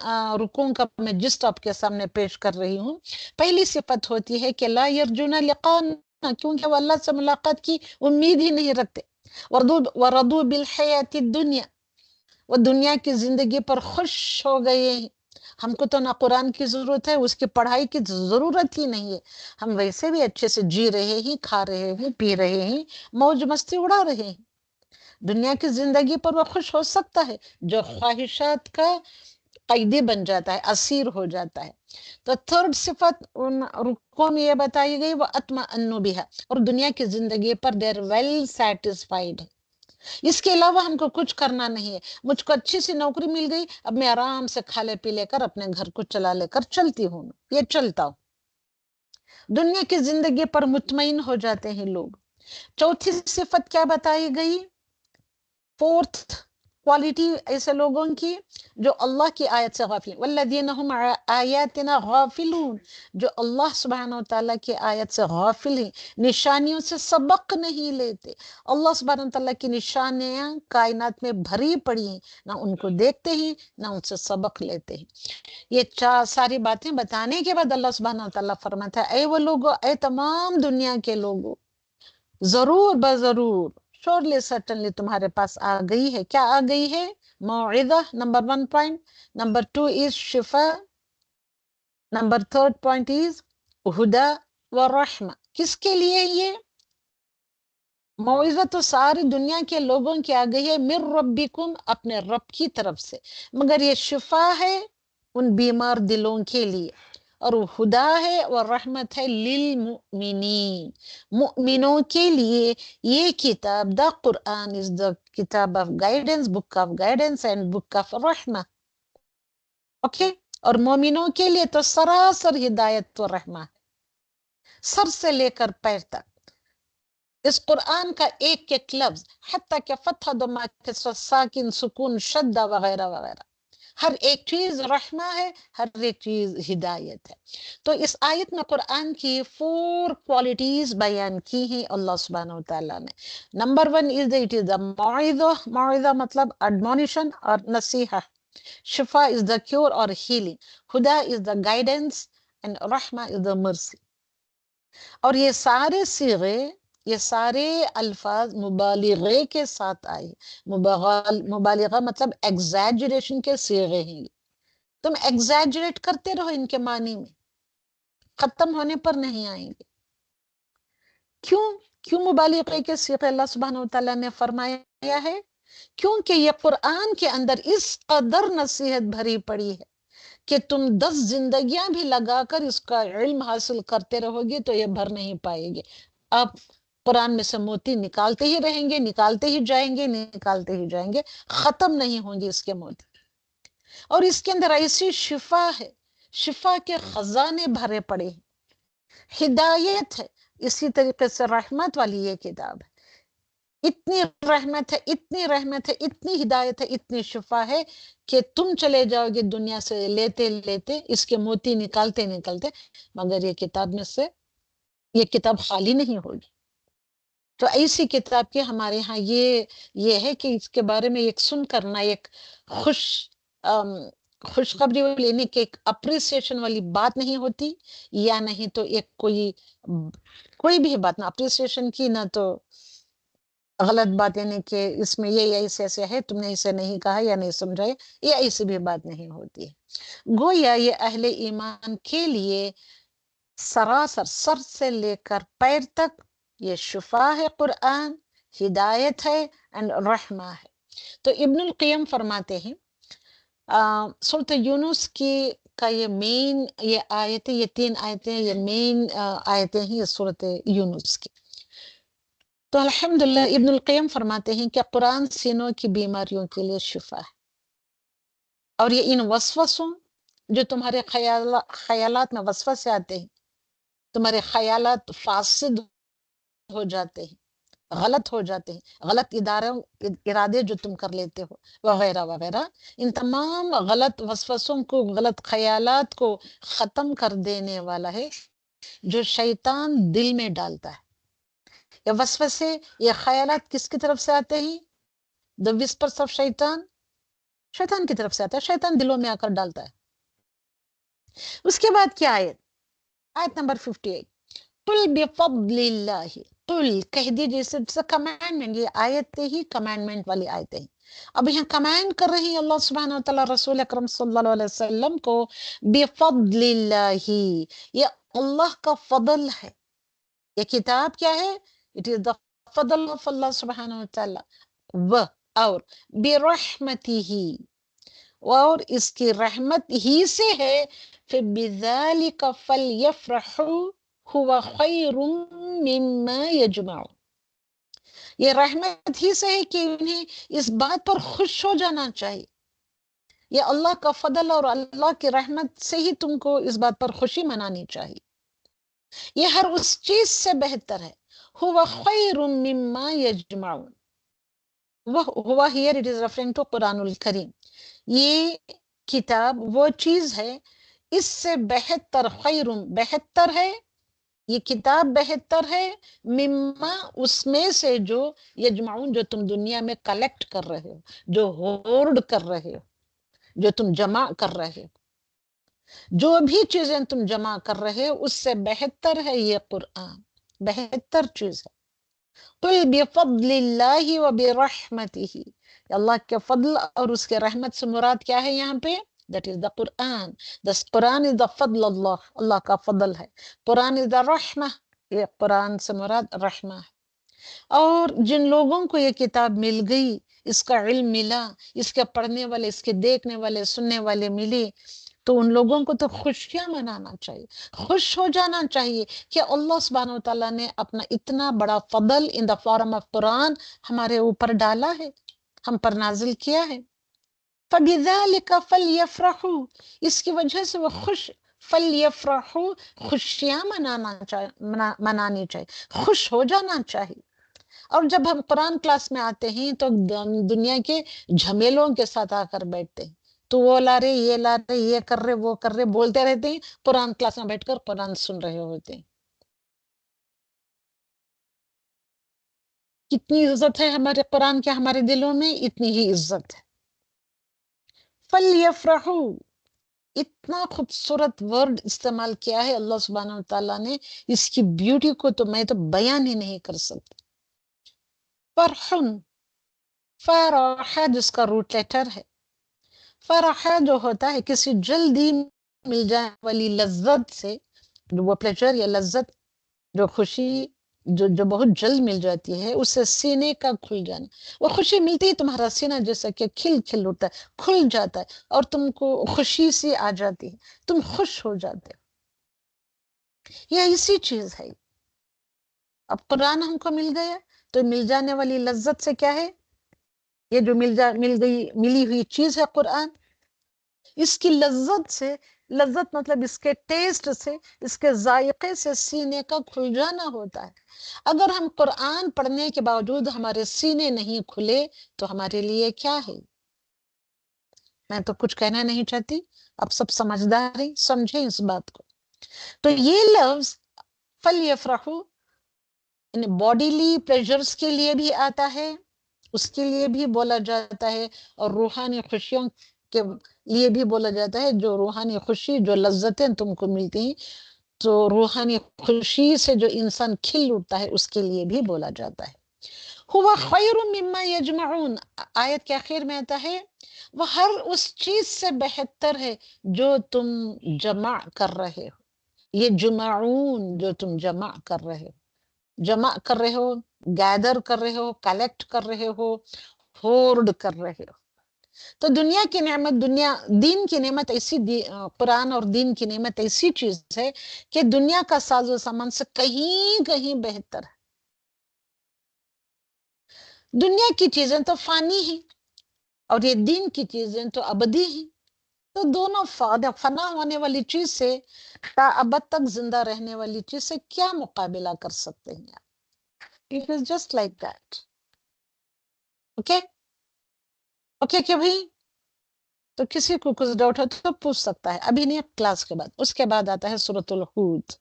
رکوعوں کا میں جسٹ آپ کے سامنے پیش کر رہی ہوں. پہلی صفت ہوتی ہے کہ لا یرجون لقاءنا، کیونکہ وہ اللہ سے ملاقات کی امید ہی نہیں رکھتے. وَرَضُوا بِالْحَيَاةِ الدُّنْيَا، وہ دنیا کی زندگی پر خوش ہو گئے ہیں. ہم کو تو نہ قرآن کی ضرورت ہے، اس کی پڑھائی کی ضرورت ہی نہیں ہے، ہم ویسے بھی اچھے سے جی رہے ہیں، کھا رہے ہیں، پی رہے ہیں، موج مستی اڑا رہے ہیں. دنیا کی زندگی پر وہ خوش ہو سکتا ہے جو خواہشات کا قیدی بن جاتا ہے، اسیر ہو جاتا ہے۔ تو تھرڈ صفت ان رکوع میں یہ بتائی گئی، وہ اطمئن بها، اور دنیا کی زندگی پر دیر ویل سیٹسفائیڈ ہے۔ اس کے علاوہ ہم کو کچھ کرنا نہیں ہے۔ مجھ کو اچھی سی نوکری مل گئی، اب میں آرام سے کھا لے پی لے کر اپنے گھر کو چلا لے کر چلتی ہوں، یہ چلتا ہوں۔ دنیا کی زندگی پر مطمئن ہو جاتے ہیں لوگ۔ چوتھی صفت کیا بتائی گئی؟ فورتھ کوالٹی ایسے لوگوں کی جو اللہ کی آیت سے غافل، والذین هم عن آیاتنا غافلون، جو اللہ سبحانہ وتعالیٰ کی آیت سے غافل ہیں، نشانیوں سے سبق نہیں لیتے۔ اللہ سبحانہ وتعالیٰ کی نشانیاں کائنات میں بھری پڑی ہیں، نہ ان کو دیکھتے ہیں نہ ان سے سبق لیتے ہیں۔ یہ ساری باتیں بتانے کے بعد اللہ سبحانہ وتعالیٰ فرماتا ہے، اے وہ لوگو، اے تمام دنیا کے لوگو، ضرور بضرور، شورلی سرٹنلی تمہارے پاس آ گئی ہے۔ کیا آ گئی ہے؟ موعظہ، نمبر 1 پوائنٹ۔ نمبر 2 از شفا، نمبر 3 پوائنٹ از ہدا و رحمہ۔ کس کے لیے یہ موعظہ؟ تو ساری دنیا کے لوگوں کی آ گئی ہے، من ربکم، اپنے رب کی طرف سے، مگر یہ شفا ہے ان بیمار دلوں کے لیے، اور ہدا ہے اور رحمت ہے للمؤمنین، مؤمنوں کے لیے۔ یہ کتاب، دا قرآن از دا کتاب of guidance, book of guidance and book of رحمہ، اوکے۔ اور مومنوں کے لیے تو سراسر ہدایت و رحمہ ہے، سر سے لے کر پیر تک۔ اس قرآن کا ایک ایک لفظ، حتیٰ کہ فتح، دما، کسرت، ساکن، سکون، شدہ وغیرہ وغیرہ، ہر ایک چیز رحمہ ہے، ہر ایک چیز ہدایت ہے۔ تو اس آیت میں قرآن کی 4 کوالٹیز بیان کی ہیں اللہ سبحانہ وتعالیٰ نے۔ نمبر 1 از اٹ از دا موعظہ، موعظہ مطلب ایڈمونیشن اور نصیحہ، شفا از دا کیور اور ہیلنگ، ہدا از دا گائیڈنس اینڈ رحمہ از دا مرسی۔ اور یہ سارے صیغے، یہ سارے الفاظ مبالغے کے ساتھ آئے۔ مبالغہ مطلب ایگزیجریشن کے صیغے ہیں۔ تم ایگزیجریٹ کرتے رہو ان کے معنی میں، ختم ہونے پر نہیں آئیں گے۔ کیوں مبالغے کے صیغے اللہ سبحانہ وتعالیٰ نے فرمایا ہے؟ کیونکہ یہ قرآن کے اندر اس قدر نصیحت بھری پڑی ہے کہ تم 10 زندگیاں بھی لگا کر اس کا علم حاصل کرتے رہو گے تو یہ بھر نہیں پائے گے۔ آپ قرآن میں سے موتی نکالتے ہی رہیں گے، نکالتے ہی جائیں گے، نکالتے ہی جائیں گے، ختم نہیں ہوں گے اس کے موتی۔ اور اس کے اندر ایسی شفا ہے، شفا کے خزانے بھرے پڑے ہیں، ہدایت ہے، اسی طریقے سے رحمت والی یہ کتاب ہے۔ اتنی رحمت ہے، اتنی رحمت ہے، اتنی ہدایت ہے، اتنی شفا ہے کہ تم چلے جاؤ گے دنیا سے لیتے لیتے، اس کے موتی نکالتے نکالتے، مگر یہ کتاب میں سے، یہ کتاب خالی نہیں ہوگی۔ تو ایسی کتاب کی ہمارے ہاں یہ ہے کہ اس کے بارے میں ایک سن کرنا، ایک خوشخبری لینے کی ایک اپریسیشن والی بات نہیں ہوتی، یا نہیں تو ایک کوئی بھی بات نہ اپریسیشن کی، نہ تو غلط بات، یعنی کہ اس میں یہ ایسے ایسے ہے، تم نے اسے نہیں کہا یا نہیں سمجھا، یہ ایسی بھی بات نہیں ہوتی ہے۔ گویا یہ اہل ایمان کے لیے سراسر، سر سے لے کر پیر تک یہ شفا ہے، قرآن ہدایت ہے and رحمہ ہے۔ تو ابن القیم فرماتے ہیں، سورۃ یونس کا یہ مین، یہ آیتیں، یہ 3 آیتیں، یہ مین آیتیں ہیں یہ سورۃ یونس کی۔ تو الحمدللہ ابن القیم فرماتے ہیں کہ قرآن سینوں کی بیماریوں کے لیے شفا ہے، اور یہ ان وسوسوں جو تمہارے خیالات میں وسوسے آتے ہیں، تمہارے خیالات فاسد ہو جاتے ہیں، غلط ہو جاتے ہیں، غلط ارادے جو تم کر لیتے ہو وغیرہ وغیرہ، ان تمام غلط وسوسوں کو، غلط خیالات کو ختم کر دینے والا ہے جو شیطان دل میں ڈالتا ہے۔ یہ وسوسے، یہ خیالات کس کی طرف سے آتے ہیں؟ the whispers of شیطان کی طرف سے آتا ہے، شیطان دلوں میں آ کر ڈالتا ہے۔ اس کے بعد کیا آیت نمبر 58، قل بفضل اللہ، قل کہہ دیجیے، کمانڈمنٹ، یہ آیتیں ہی کمانڈمنٹ والی آیتیں ہیں۔ اب یہاں کمانڈ کر رہی ہیں اللہ سبحانہ وتعالی رسول اکرم صلی اللہ علیہ وسلم کو، بفضل اللہ، یہ اللہ کا فضل ہے۔ یہ کتاب کیا ہے؟ It is the Fazal of اللہ سبحانہ وتعالی، وہ اور برحمتہ اور اس کی رحمت ہی سے ہے، فبذالک فلیفرحوا هو خیر مما یجمعون، یہ رحمت ہی سے ہے کہ انہیں اس بات پر خوش ہو جانا چاہیے، یہ اللہ کا فضل اور اللہ کی رحمت سے ہی تم کو اس بات پر خوشی منانی چاہیے، یہ ہر اس چیز سے بہتر ہے، هو خیر مما یجمعون، ہوا here it is referring to قرآن الکریم، یہ کتاب وہ چیز ہے اس سے بہتر، خیر بہتر ہے، یہ کتاب بہتر ہے، مما اس میں سے جو یجمعون جو تم دنیا میں کلیکٹ کر رہے ہو، جو ہورڈ کر رہے ہو، جو تم جمع کر رہے ہو، جو بھی چیزیں تم جمع کر رہے ہو اس سے بہتر ہے یہ قرآن، بہتر چیز ہے۔ قل بفضل اللہ وبرحمتہ، اللہ کے فضل اور اس کے رحمت سے مراد کیا ہے یہاں پہ؟ that is the Quran. The Quran is the فضل اللہ، اللہ کا فضل ہے، قرآن is the رحمہ، یہ قرآن سے مراد رحمہ ہے۔ اور جن لوگوں کو یہ کتاب مل گئی، اس کا علم ملا، اس کے پڑھنے والے، اس کے دیکھنے والے، سننے والے ملے، تو ان لوگوں کو تو خوشیاں منانا چاہیے، خوش ہو جانا چاہیے کہ اللہ سبحانہ وتعالیٰ نے اپنا اتنا بڑا فضل ان دا فارم آف قرآن ہمارے اوپر ڈالا ہے، ہم پر نازل کیا ہے۔ فَبِذَلِكَ فَلْيَفْرَحُوا، اس کی وجہ سے وہ خوش، فَلْيَفْرَحُوا خوشیاں منانی چاہیے، خوش ہو جانا چاہیے۔ اور جب ہم قرآن کلاس میں آتے ہیں تو دنیا کے جھمیلوں کے ساتھ آ کر بیٹھتے ہیں، تو وہ لا رہے، یہ لا رہے، یہ کر رہے، وہ کر رہے، بولتے رہتے ہیں، قرآن کلاس میں بیٹھ کر قرآن سن رہے ہوتے ہیں۔ کتنی عزت ہے ہمارے قرآن کے ہمارے دلوں میں، اتنی ہی عزت ہے۔ فَلْيَفْرَحُوا، اتنا خوبصورت ورڈ استعمال کیا ہے اللہ سبحانہ وتعالیٰ نے، اس کی بیوٹی کو تو میں تو بیان ہی نہیں کر سکتی۔ فرحن، فرح جس کا روٹ لیٹر ہے، فرح جو ہوتا ہے کسی جلدی مل جانے والی لذت سے، وہ پلیجر یا لذت، جو خوشی جو بہت جلد مل جاتی ہے، اس سے سینے کا کھل جانا، وہ خوشی ملتی ہے تمہارا سینہ جیسا کہ کھل کھل اٹھتا ہے، کھل جاتا ہے، اور تم کو خوشی سی آ جاتی ہے، تم خوش ہو جاتے ہو، یہ اسی چیز ہے۔ اب قرآن ہم کو مل گیا تو مل جانے والی لذت سے کیا ہے؟ یہ جو ملی ہوئی چیز ہے قرآن، اس کی لذت سے، لذت مطلب اس کے ٹیسٹ سے، اس کے ذائقے سے سینے کا کھل جانا ہوتا ہے۔ اگر ہم قرآن پڑھنے کے باوجود ہمارے سینے نہیں کھلے تو ہمارے لیے کیا ہے؟ میں تو کچھ کہنا نہیں چاہتی، اب سب سمجھدار ہیں، سمجھیں اس بات کو۔ تو یہ لفظ فَلْيَفْرَحُوا باڈیلی پلیجرز کے لیے بھی آتا ہے، اس کے لیے بھی بولا جاتا ہے، اور روحانی خوشیوں کے لیے بھی بولا جاتا ہے، جو روحانی خوشی، جو لذتیں تم کو ملتی ہیں، تو روحانی خوشی سے جو انسان کھل اٹھتا ہے، اس کے لیے بھی بولا جاتا ہے۔ ہوا خیر مما یجمعون، آیت کے آخر میں آتا ہے وہ ہر اس چیز سے بہتر ہے جو تم جمع کر رہے ہو، یہ جمعون جو تم جمع کر رہے ہو، جمع کر رہے ہو، گیدر کر رہے ہو، کلیکٹ کر رہے ہو، ہورڈ کر رہے ہو۔ تو دنیا کی نعمت، دین کی نعمت ایسی، قرآن اور دین کی نعمت ایسی چیز ہے کہ دنیا کا ساز و سامان سے کہیں کہیں بہتر ہے۔ دنیا کی چیزیں تو فانی ہیں اور یہ دین کی چیزیں تو ابدی ہیں، تو دونوں فنا ہونے والی چیز سے، تا ابد تک زندہ رہنے والی چیز سے کیا مقابلہ کر سکتے ہیں آپ؟ It is just like that. Okay okay کہ بھائی، تو کسی کو کچھ ڈاؤٹ ہو تو پوچھ سکتا ہے، ابھی نہیں، کلاس کے بعد۔ اس کے بعد آتا ہے سورۃ الہود۔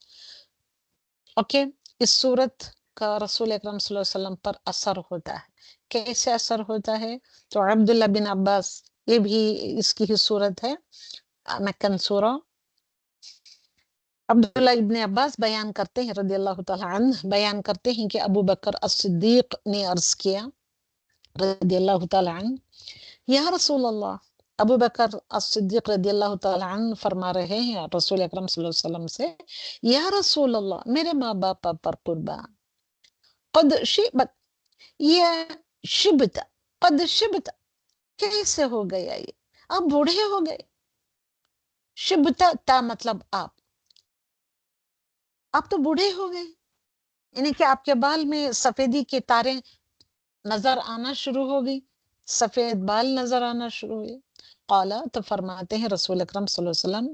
اوکے، اس سورت کا رسول اکرم صلی اللہ علیہ وسلم پر اثر ہوتا ہے، کیسے اثر ہوتا ہے؟ تو عبداللہ بن عباس، یہ بھی اس کی ہی صورت ہے، مکن سورہ۔ عبداللہ ابن عباس بیان کرتے ہیں رضی اللہ تعالی عنہ، بیان کرتے ہیں کہ ابو بکر الصدیق نے عرض کیا رضی اللہ تعالی عنہ، یا رسول اللہ، ابو بکر الصدیق رضی اللہ تعالی عنہ فرما رہے ہیں رسول اکرم صلی اللہ علیہ وسلم سے، یا رسول اللہ، میرے ماں باپ پر قربان، قد شبت یا شبت، قد شبت، کیسے ہو گیا یہ، آپ بوڑھے ہو گئے. شبتا تا مطلب آپ تو بوڑھے ہو گئے، یعنی کہ آپ کے بال میں سفیدی کے تاریں نظر آنا شروع ہو گئی، سفید بال نظر آنا شروع ہوئے. قالا، تو فرماتے ہیں رسول اکرم صلی اللہ علیہ وسلم،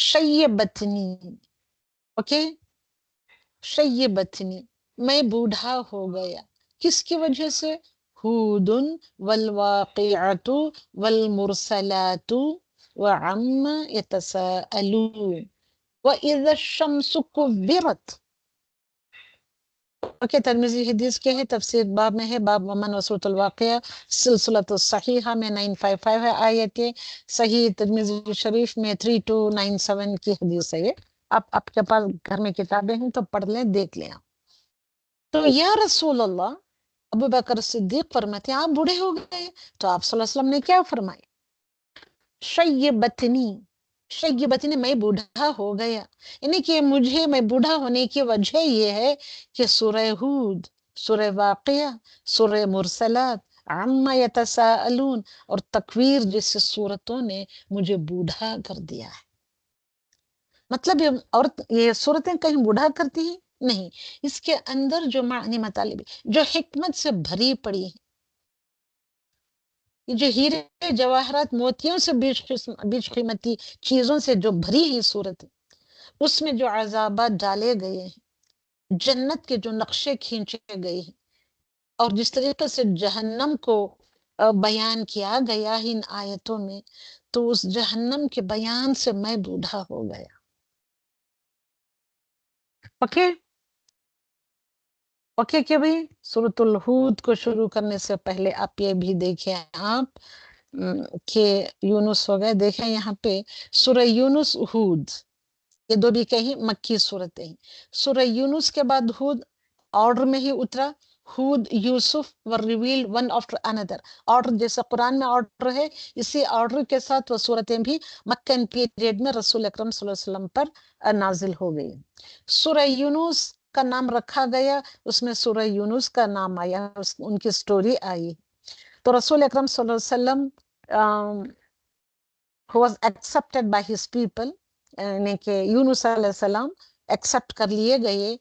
شیبتنی، اوکے، شیبتنی، میں بوڑھا ہو گیا. کس کی وجہ سے؟ ہود والواقعات والمرسلات وعم يتساءلون وإذا الشمس كبرت. اوکے، ترمذی حدیث کے ہے، تفسیر باب میں ہے، باب ومن وسورۃ الواقعہ، سلسلۃ الصحیحہ میں 955 ہے آیت، صحیح ترمذی شریف میں 3297 کی حدیث ہے یہ. آپ کے پاس گھر میں کتابیں ہیں تو پڑھ لیں، دیکھ لیں. تو یا رسول اللہ، ابو بکر صدیق فرماتے ہیں آپ بوڑھے ہو گئے. تو آپ صلی اللہ علیہ وسلم نے کیا فرمایا؟ شیبتنی، شیبتنی، میں بوڑھا ہو گیا، یعنی کہ میں بوڑھا ہونے کی وجہ یہ ہے کہ سورہ ہود، سورہ واقعہ، سورہ مرسلات، عما یتساءلون اور تکویر جیسے سورتوں نے مجھے بوڑھا کر دیا ہے. مطلب یہ صورتیں کہیں بوڑھا کرتی ہیں؟ نہیں، اس کے اندر جو معنی مطالب جو حکمت سے بھری پڑی ہیں، یہ جو ہیرے جواہرات موتیوں سے بیچ قیمتی چیزوں سے جو بھری ہیں صورتیں، اس میں جو عذابات ڈالے گئے ہیں، جنت کے جو نقشے کھینچے گئے ہیں، اور جس طریقے سے جہنم کو بیان کیا گیا ہے ان آیتوں میں، تو اس جہنم کے بیان سے میں بوڑھا ہو گیا. اوکے کہ بھئی سورۃ الہود کو شروع کرنے سے پہلے آپ یہ بھی دیکھیں آپ کہ یونس ہو گئے. دیکھیں یہاں پہ سورہ یونس، ہود، یہ دو بھی کہیں مکی صورتیں ہیں. سورہ یونس کے بعد ہود آرڈر میں ہی اترا، ہود، یوسف were revealed one after another. Order جیسے قرآن میں آرڈر ہے، اسی آرڈر کے ساتھ وہ صورتیں بھی مکن پیریڈ میں رسول اکرم صلی اللہ علیہ وسلم پر نازل ہو گئی. سورہ یونس کا نام رکھا گیا، اس میں سورہ یونس کا نام آیا، ان کی سٹوری آئی. تو رسول اکرم صلی اللہ علیہ وسلم who was accepted by his people، یعنی کہ یونس علیہ السلام ایکسپٹ کر لیے گئے،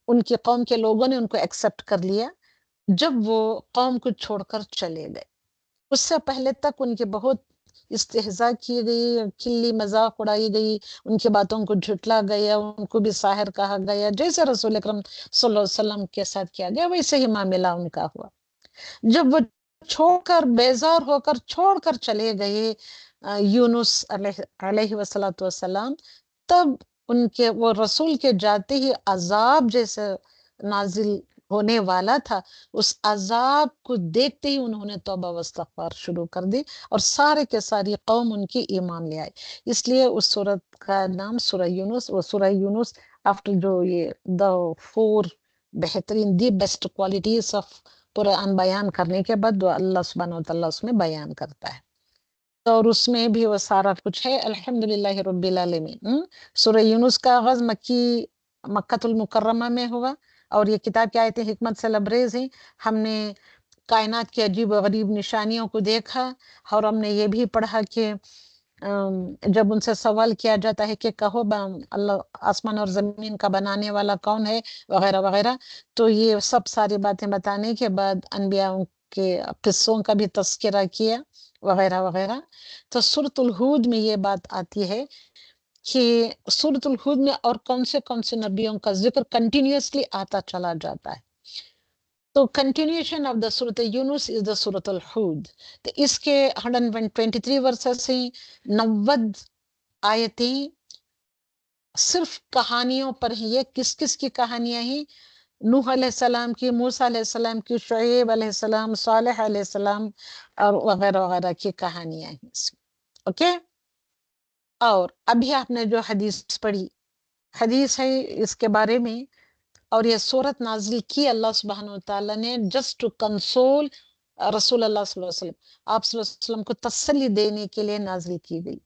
ان کی قوم کے لوگوں نے ان کو ایکسپٹ کر لیا جب وہ قوم کو چھوڑ کر چلے گئے. اس سے پہلے تک ان کے بہت استہزاء کی گئی، کھلی مذاق اڑائی گئی، ان کی باتوں کو جھٹلا گیا، ان کو بھی ساحر کہا گیا. جیسے رسول اکرم صلی اللہ علیہ وسلم کے ساتھ کیا گیا ویسے ہی معاملہ ان کا ہوا. جب وہ چھوڑ کر، بیزار ہو کر چھوڑ کر چلے گئے یونس علیہ والسلام، تب ان کے وہ رسول کے جاتے ہی عذاب جیسے نازل ہونے والا تھا، اس عذاب کو دیکھتے ہی انہوں نے توبہ و استغفار شروع کر دی، اور سارے کے ساری قوم ان کی ایمان لے آئی. اس لیے اس سورت کا نام سورہ یونس، وہ سورہ یونس آفٹر جو یہ دا فور بہترین، دی بیسٹ کوالٹیز آف قرآن بیان کرنے کے بعد وہ اللہ سبحانہ وتعالیٰ اس میں بیان کرتا ہے. اور اس میں بھی وہ سارا کچھ ہے. الحمدللہ رب العالمین. سورہ یونس کا آغاز مکۃ المکرمہ میں ہوا، اور یہ کتاب کی آیتیں حکمت سے لبریز ہیں. ہم نے کائنات کی عجیب و غریب نشانیوں کو دیکھا، اور ہم نے یہ بھی پڑھا کہ جب ان سے سوال کیا جاتا ہے کہ کہو اللہ آسمان اور زمین کا بنانے والا کون ہے، وغیرہ وغیرہ، تو یہ سب ساری باتیں بتانے کے بعد انبیاء کے قصوں کا بھی تذکرہ کیا، وغیرہ وغیرہ. تو سورۃ الہود میں یہ بات آتی ہے کہ سورۃ الہود میں اور کون سے نبیوں کا ذکر کنٹینیوسلی آتا چلا جاتا ہے. تو کنٹینیوشن آف دا سورۃ یونس از دا سورۃ الہود. تو اس کے 123 ورسز ہیں، 90 آیتیں صرف کہانیوں پر ہیں. یہ کس کی کہانیاں ہیں؟ نوح علیہ السلام کی، موسیٰ علیہ السلام کی، شعیب علیہ السلام، صالح علیہ السلام اور وغیرہ وغیرہ کی کہانیاں ہیں اس میں. اوکے. اور ابھی آپ نے جو حدیث پڑھی، حدیث ہے اس کے بارے میں، اور یہ سورت نازل کی اللہ سبحانہ وتعالیٰ نے جسٹ ٹو کنسول رسول اللہ صلی اللہ علیہ وسلم، آپ صلی اللہ علیہ وسلم کو تسلی دینے کے لیے نازل کی گئی.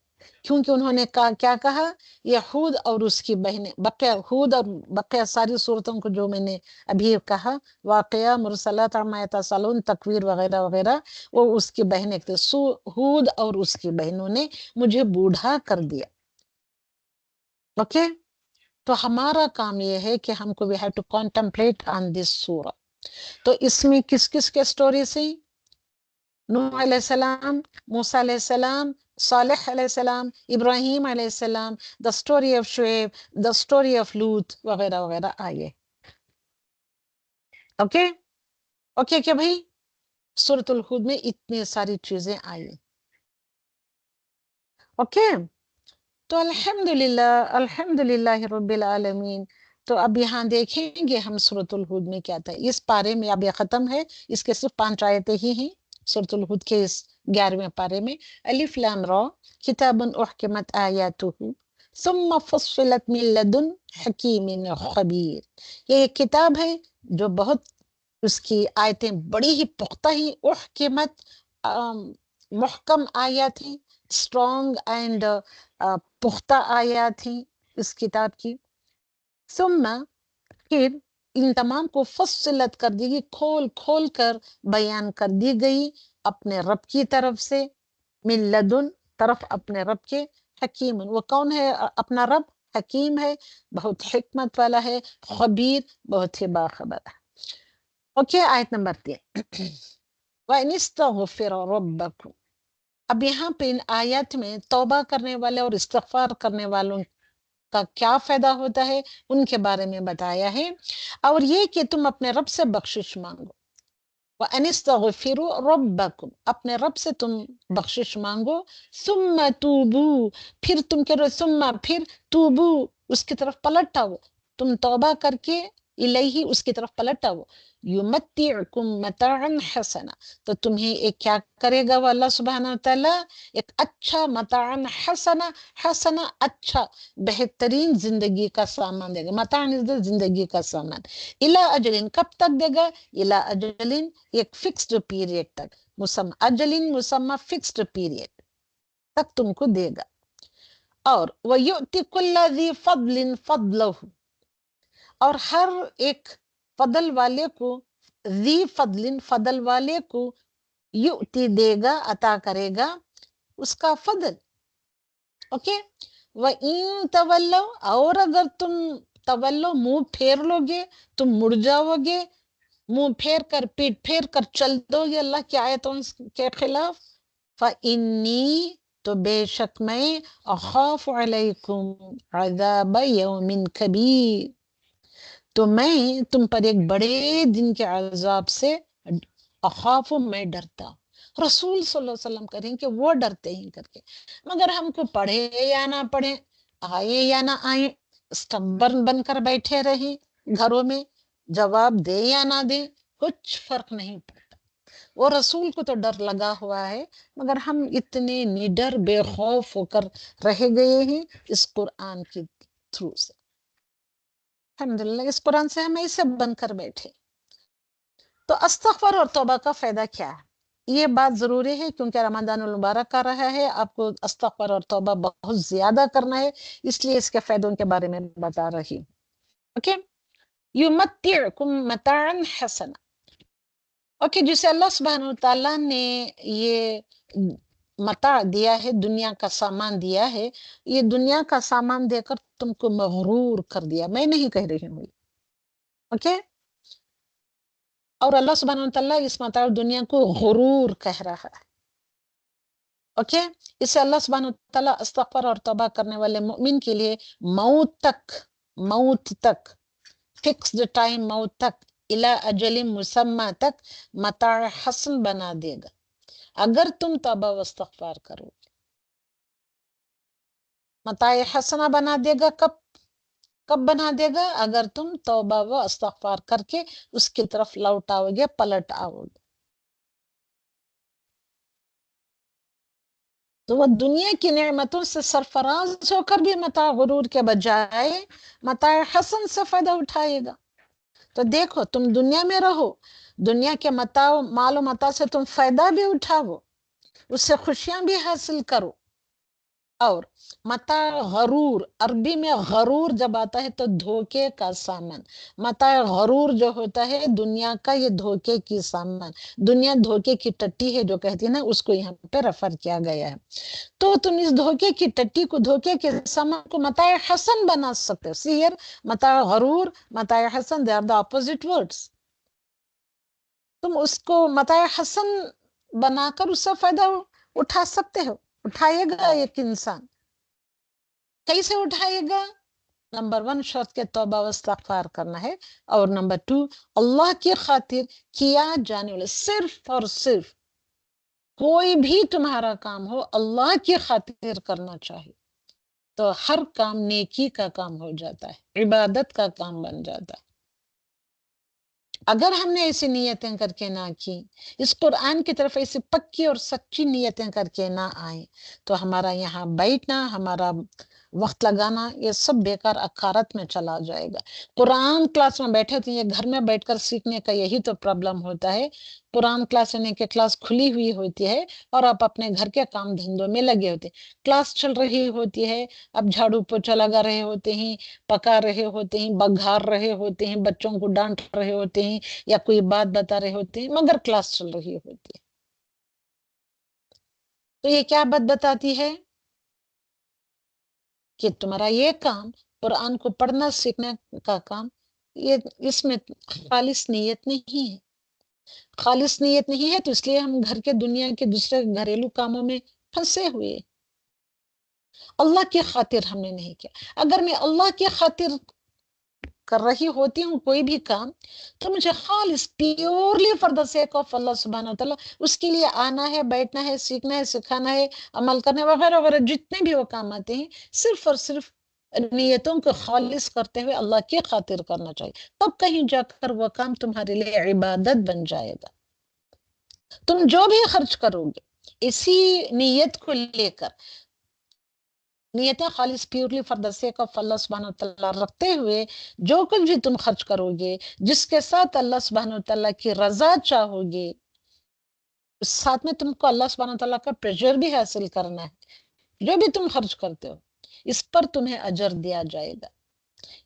کیونکہ انہوں نے کیا کہا، یہ ہود اور اس کی بہنیں، بقیہ ہود اور بقیہ ساری صورتوں کو جو میں نے ابھی کہا، واقعہ، مرسلات، عما یتساءلون، تکویر وغیرہ وغیرہ، وہ اس کی بہنیں تھے. ہود اور اس کی بہنوں نے مجھے بوڑھا کر دیا. اوکے، تو ہمارا کام یہ ہے کہ ہم کو we have to contemplate on this سورہ. تو اس میں کس کس کے سٹوری سے، نوح علیہ السلام، موسیٰ علیہ السلام، صالح علیہ السلام، ابراہیم علیہ السلام، the story of Shuaib, the story of Lut وغیرہ وغیرہ آئے. اوکے اوکے کیا بھائی، سورۃ الہود میں اتنی ساری چیزیں آئی. اوکے، تو الحمدللہ رب العالمین. تو اب یہاں دیکھیں گے ہم سورۃ الہود میں کیا تھا. اس پارے میں اب یہ ختم ہے، اس کے صرف 5 آیتیں ہی ہیں سورۃ الہود کے اس 11ویں پارے میں. الف لام را کتاب احکمت آیاتہ ثم فصلت من لدن حکیم خبیر. یہ ایک کتاب ہے جو بہت، اس کی آیتیں بڑی ہی پختہ ہی، احکمت، محکم آیات ہیں، اسٹرانگ اینڈ پختہ آیات ہیں اس کتاب کی. ثم، پھر ان تمام کو فصلت کر دی گئی، کھول کھول کر بیان کر دی گئی اپنے رب کی طرف سے، من لدن، طرف اپنے رب کے، حکیم، وہ کون ہے اپنا رب؟ حکیم ہے، بہت حکمت والا ہے، خبیر، بہت ہی باخبر ہے. اوکے، آیت نمبر 3 وَإِنِ اسْتَغْفِرَ رَبَّكُمْ. اب یہاں پہ ان آیات میں توبہ کرنے والے اور استغفار کرنے والوں کا کیا فائدہ ہوتا ہے ان کے بارے میں بتایا ہے، اور یہ کہ تم اپنے رب سے بخشش مانگو. وَأَنِ اسْتَغْفِرُوا رَبَّكُمْ، اپنے رب سے تم بخشش مانگو. ثُمَّ تُوبُوا، پھر تم کرو، ثم، پھر، توبو، اس کی طرف پلٹ آؤ، تم توبہ کر کے الیہ، اس کی طرف پلٹ آؤ. یمتعکم متاعا حسنا، تو تمہیں ایک کیا کرے گا وہ اللہ سبحانہ وتعالی، ایک اچھا، متاعا حسنا، حسنا اچھا، بہترین زندگی کا سامان دے گا. متاع زندگی کا سامان. الی اجل، کب تک دے گا؟ الی اجل، ایک فکسڈ پیریڈ تک، مسمى اجل، مسمى فکسڈ پیریڈ تک تم کو دے گا. اور وَيُؤْتِ كُلَّ ذِي فَضْلٍ فَضْلَهُ، اور ہر ایک فضل والے کو، ذی فضل، فضل والے کو، یؤتی دے گا، عطا کرے گا اس کا فضل. اوکے، وَإِن تَوَلَّوْا، اور اگر تم تولو، منہ پھیر لو گے، تم مڑ جاؤ گے، منہ پھیر کر، پیٹ پھیر کر چل دو گے اللہ کی آیتوں کے خلاف، فَإِنِّي، تو بے شک میں، اخاف علیکم عذاب یوم کبیر، تو میں تم پر ایک بڑے دن کے عذاب سے، اخاف، میں ڈرتا ہوں. رسول صلی اللہ علیہ وسلم کریں کہ وہ ڈرتے ہیں کر کے. مگر ہم کو پڑھے یا نہ پڑھے، آئے یا نہ آئے، اسٹبرن بن کر بیٹھے رہیں گھروں میں، جواب دے یا نہ دے، کچھ فرق نہیں پڑتا. وہ رسول کو تو ڈر لگا ہوا ہے، مگر ہم اتنے نڈر، بے خوف ہو کر رہ گئے ہیں اس قرآن کے تھرو سے. الحمدللہ اس قرآن سے ہم ایسے بن کر بیٹھے. تو استغفار اور توبہ کا فائدہ کیا ہے؟ یہ بات ضروری ہے کیونکہ رمضان المبارک کا رہا ہے، آپ کو استغفار اور توبہ بہت زیادہ کرنا ہے، اس لیے اس کے فائدوں کے بارے میں بتا رہی ہوں. اوکے، یمتعکم متاعا حسنا. اوکے، جسے اللہ سبحانہ وتعالیٰ نے یہ متاع دیا ہے، دنیا کا سامان دیا ہے، یہ دنیا کا سامان دے کر تم کو مغرور کر دیا، میں نہیں کہہ رہی ہوں. اوکے، اور اللہ سبحانہ وتعالیٰ اس متاع دنیا کو غرور کہہ رہا ہے. اوکے، اس سے اللہ سبحانہ وتعالیٰ استغفار اور توبہ کرنے والے مومن کے لیے موت تک فکسڈ ٹائم، موت تک، الی اجل مسمى تک متاع حسن بنا دے گا اگر تم توبہ و استغفار کرو. متاع حسنہ بنا دے گا کب بنا دے گا؟ اگر تم توبہ و استغفار کر کے اس کی طرف لوٹ آؤ گے، پلٹ آؤ گے. تو وہ دنیا کی نعمتوں سے سرفراز ہو کر بھی متاع غرور کے بجائے متاع حسن سے فائدہ اٹھائے گا. تو دیکھو، تم دنیا میں رہو، دنیا کے متاع، مال و متاع سے تم فائدہ بھی اٹھاؤ، اس سے خوشیاں بھی حاصل کرو، اور متا غرور، عربی میں غرور جب آتا ہے تو دھوکے کا سامان، متا غرور جو ہوتا ہے دنیا کا، یہ دھوکے کی سامان، دنیا دھوکے کی ٹٹی ہے جو کہتی ہے نا، اس کو یہاں پہ ریفر کیا گیا ہے۔ تو تم اس دھوکے کی ٹٹی کو، دھوکے کے سامان کو متاع حسن بنا سکتے ہو۔ سیر متاع غرور، متاع حسن، they are the opposite words. تم اس کو متاع حسن بنا کر اس سے فائدہ اٹھا سکتے ہو، اٹھائے گا ایک انسان۔ کیسے اٹھائے گا؟ نمبر 1 شرط کے توبہ و استغفار کرنا ہے، اور نمبر 2 اللہ کی خاطر کیا جانے والے، صرف اور صرف کوئی بھی تمہارا کام ہو اللہ کی خاطر کرنا چاہیے تو ہر کام نیکی کا کام ہو جاتا ہے، عبادت کا کام بن جاتا ہے۔ اگر ہم نے ایسی نیتیں کر کے نہ کی، اس قرآن کی طرف ایسی پکی اور سچی نیتیں کر کے نہ آئیں، تو ہمارا یہاں بیٹھنا، ہمارا وقت لگانا، یہ سب بیکار اخارت میں چلا جائے گا۔ قرآن کلاس میں بیٹھے تو یہ گھر میں بیٹھ کر سیکھنے کا یہی تو پرابلم ہوتا ہے۔ قرآن کلاس یعنی کہ کلاس کھلی ہوئی ہوتی ہے اور آپ اپنے گھر کے کام دھندوں میں لگے ہوتے ہیں، کلاس چل رہی ہوتی ہے، اب جھاڑو پوچھا لگا رہے ہوتے ہیں، پکا رہے ہوتے ہیں، بگھار رہے ہوتے ہیں، بچوں کو ڈانٹ رہے ہوتے ہیں، یا کوئی بات بتا رہے ہوتے ہیں، مگر کلاس چل رہی ہوتی ہے۔ تو یہ کیا بات بتاتی ہے کہ تمہارا یہ کام، قرآن کو پڑھنا سیکھنے کا کام، یہ اس میں خالص نیت نہیں ہے، خالص نیت نہیں ہے، تو اس لیے ہم گھر کے دنیا کے دوسرے گھریلو کاموں میں پھنسے ہوئے۔ اللہ کی خاطر ہم نے نہیں کیا۔ اگر میں اللہ کی خاطر کر رہی ہوتی ہوں کوئی بھی کام، تو مجھے خالص purely for the sake of Allah سبحانہ وتعالیٰ اس کے لیے آنا ہے، بیٹھنا ہے، سیکھنا ہے، سکھانا ہے، عمل کرنا ہے، وغیرہ وغیرہ جتنے بھی وہ کام آتے ہیں، صرف اور صرف نیتوں کو خالص کرتے ہوئے اللہ کی خاطر کرنا چاہیے، تب کہیں جا کر وہ کام تمہارے لیے عبادت بن جائے گا۔ تم جو بھی خرچ کرو گے اسی نیت کو لے کر، نیتیں خالص purely for the sake of Allah سبحانہ وتعالیٰ رکھتے ہوئے، جو کچھ بھی تم خرچ کرو گے جس کے ساتھ اللہ سبحانہ وتعالیٰ کی رضا چاہو گے، اس ساتھ میں تم کو اللہ سبحانہ وتعالیٰ کا پریشر بھی حاصل کرنا ہے۔ جو بھی تم خرچ کرتے ہو اس پر تمہیں اجر دیا جائے گا۔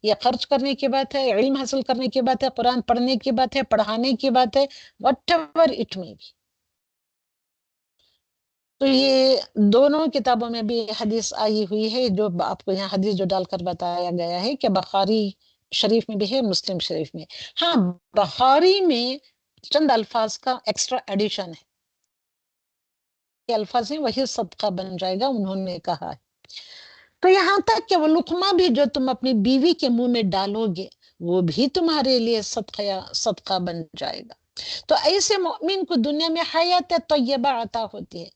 یہ خرچ کرنے کی بات ہے، علم حاصل کرنے کی بات ہے، قرآن پڑھنے کی بات ہے، پڑھانے کی بات ہے، وٹ ایور اٹ میں بھی۔ تو یہ دونوں کتابوں میں بھی حدیث آئی ہوئی ہے، جو آپ کو یہاں حدیث جو ڈال کر بتایا گیا ہے کہ بخاری شریف میں بھی ہے، مسلم شریف میں۔ ہاں، بخاری میں چند الفاظ کا ایکسٹرا ایڈیشن ہے، کہ الفاظ ہیں وہی صدقہ بن جائے گا، انہوں نے کہا ہے۔ تو یہاں تک کہ وہ لقمہ بھی جو تم اپنی بیوی کے منہ میں ڈالو گے وہ بھی تمہارے لیے صدقہ بن جائے گا۔ تو ایسے مومن کو دنیا میں حیات طیبہ عطا ہوتی ہے،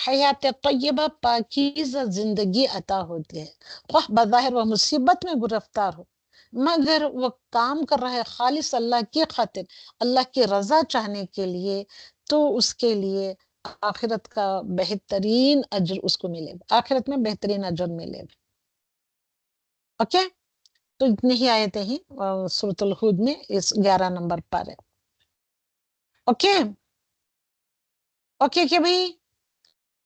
حیات طیبہ پاکیزہ زندگی عطا ہوتی ہے، خواہ بظاہر وہ مصیبت میں گرفتار ہو، مگر وہ کام کر رہا ہے خالص اللہ کی خاطر، اللہ کی رضا چاہنے کے لیے، تو اس کے لیے آخرت کا بہترین اجر اس کو ملے گا، آخرت میں بہترین اجر ملے گا۔ اوکے، تو اتنی ہی آیتیں ہیں سورۃ الہود میں، اس 11 نمبر پر ہے۔ اوکے اوکے کہ بھائی،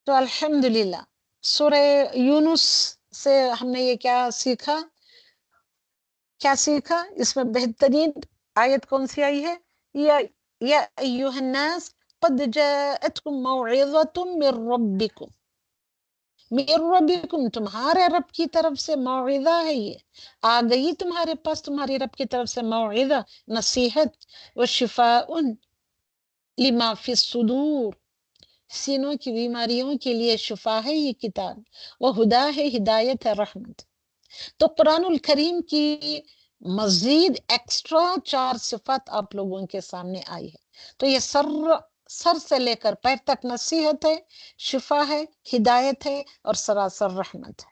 تو الحمدللہ سورہ یونس سے ہم نے یہ کیا سیکھا؟ کیا سیکھا؟ اس میں بہترین آیت کون سی آئی ہے؟ یا ایوہ الناس قد جاءتکم موعظۃ من ربکم، من ربکم، تمہارے رب کی طرف سے موعظہ ہے، یہ آ گئی تمہارے پاس تمہاری رب کی طرف سے موعظہ، نصیحت، وشفاء لما فی الصدور، سینوں کی بیماریوں کے لیے شفا ہے یہ کتاب، وہ ہدا ہے، ہدایت ہے، رحمت۔ تو قرآن الکریم کی مزید ایکسٹرا 4 صفات آپ لوگوں کے سامنے آئی ہے۔ تو یہ سر سے لے کر پیر تک نصیحت ہے، شفا ہے، ہدایت ہے، اور سراسر رحمت ہے۔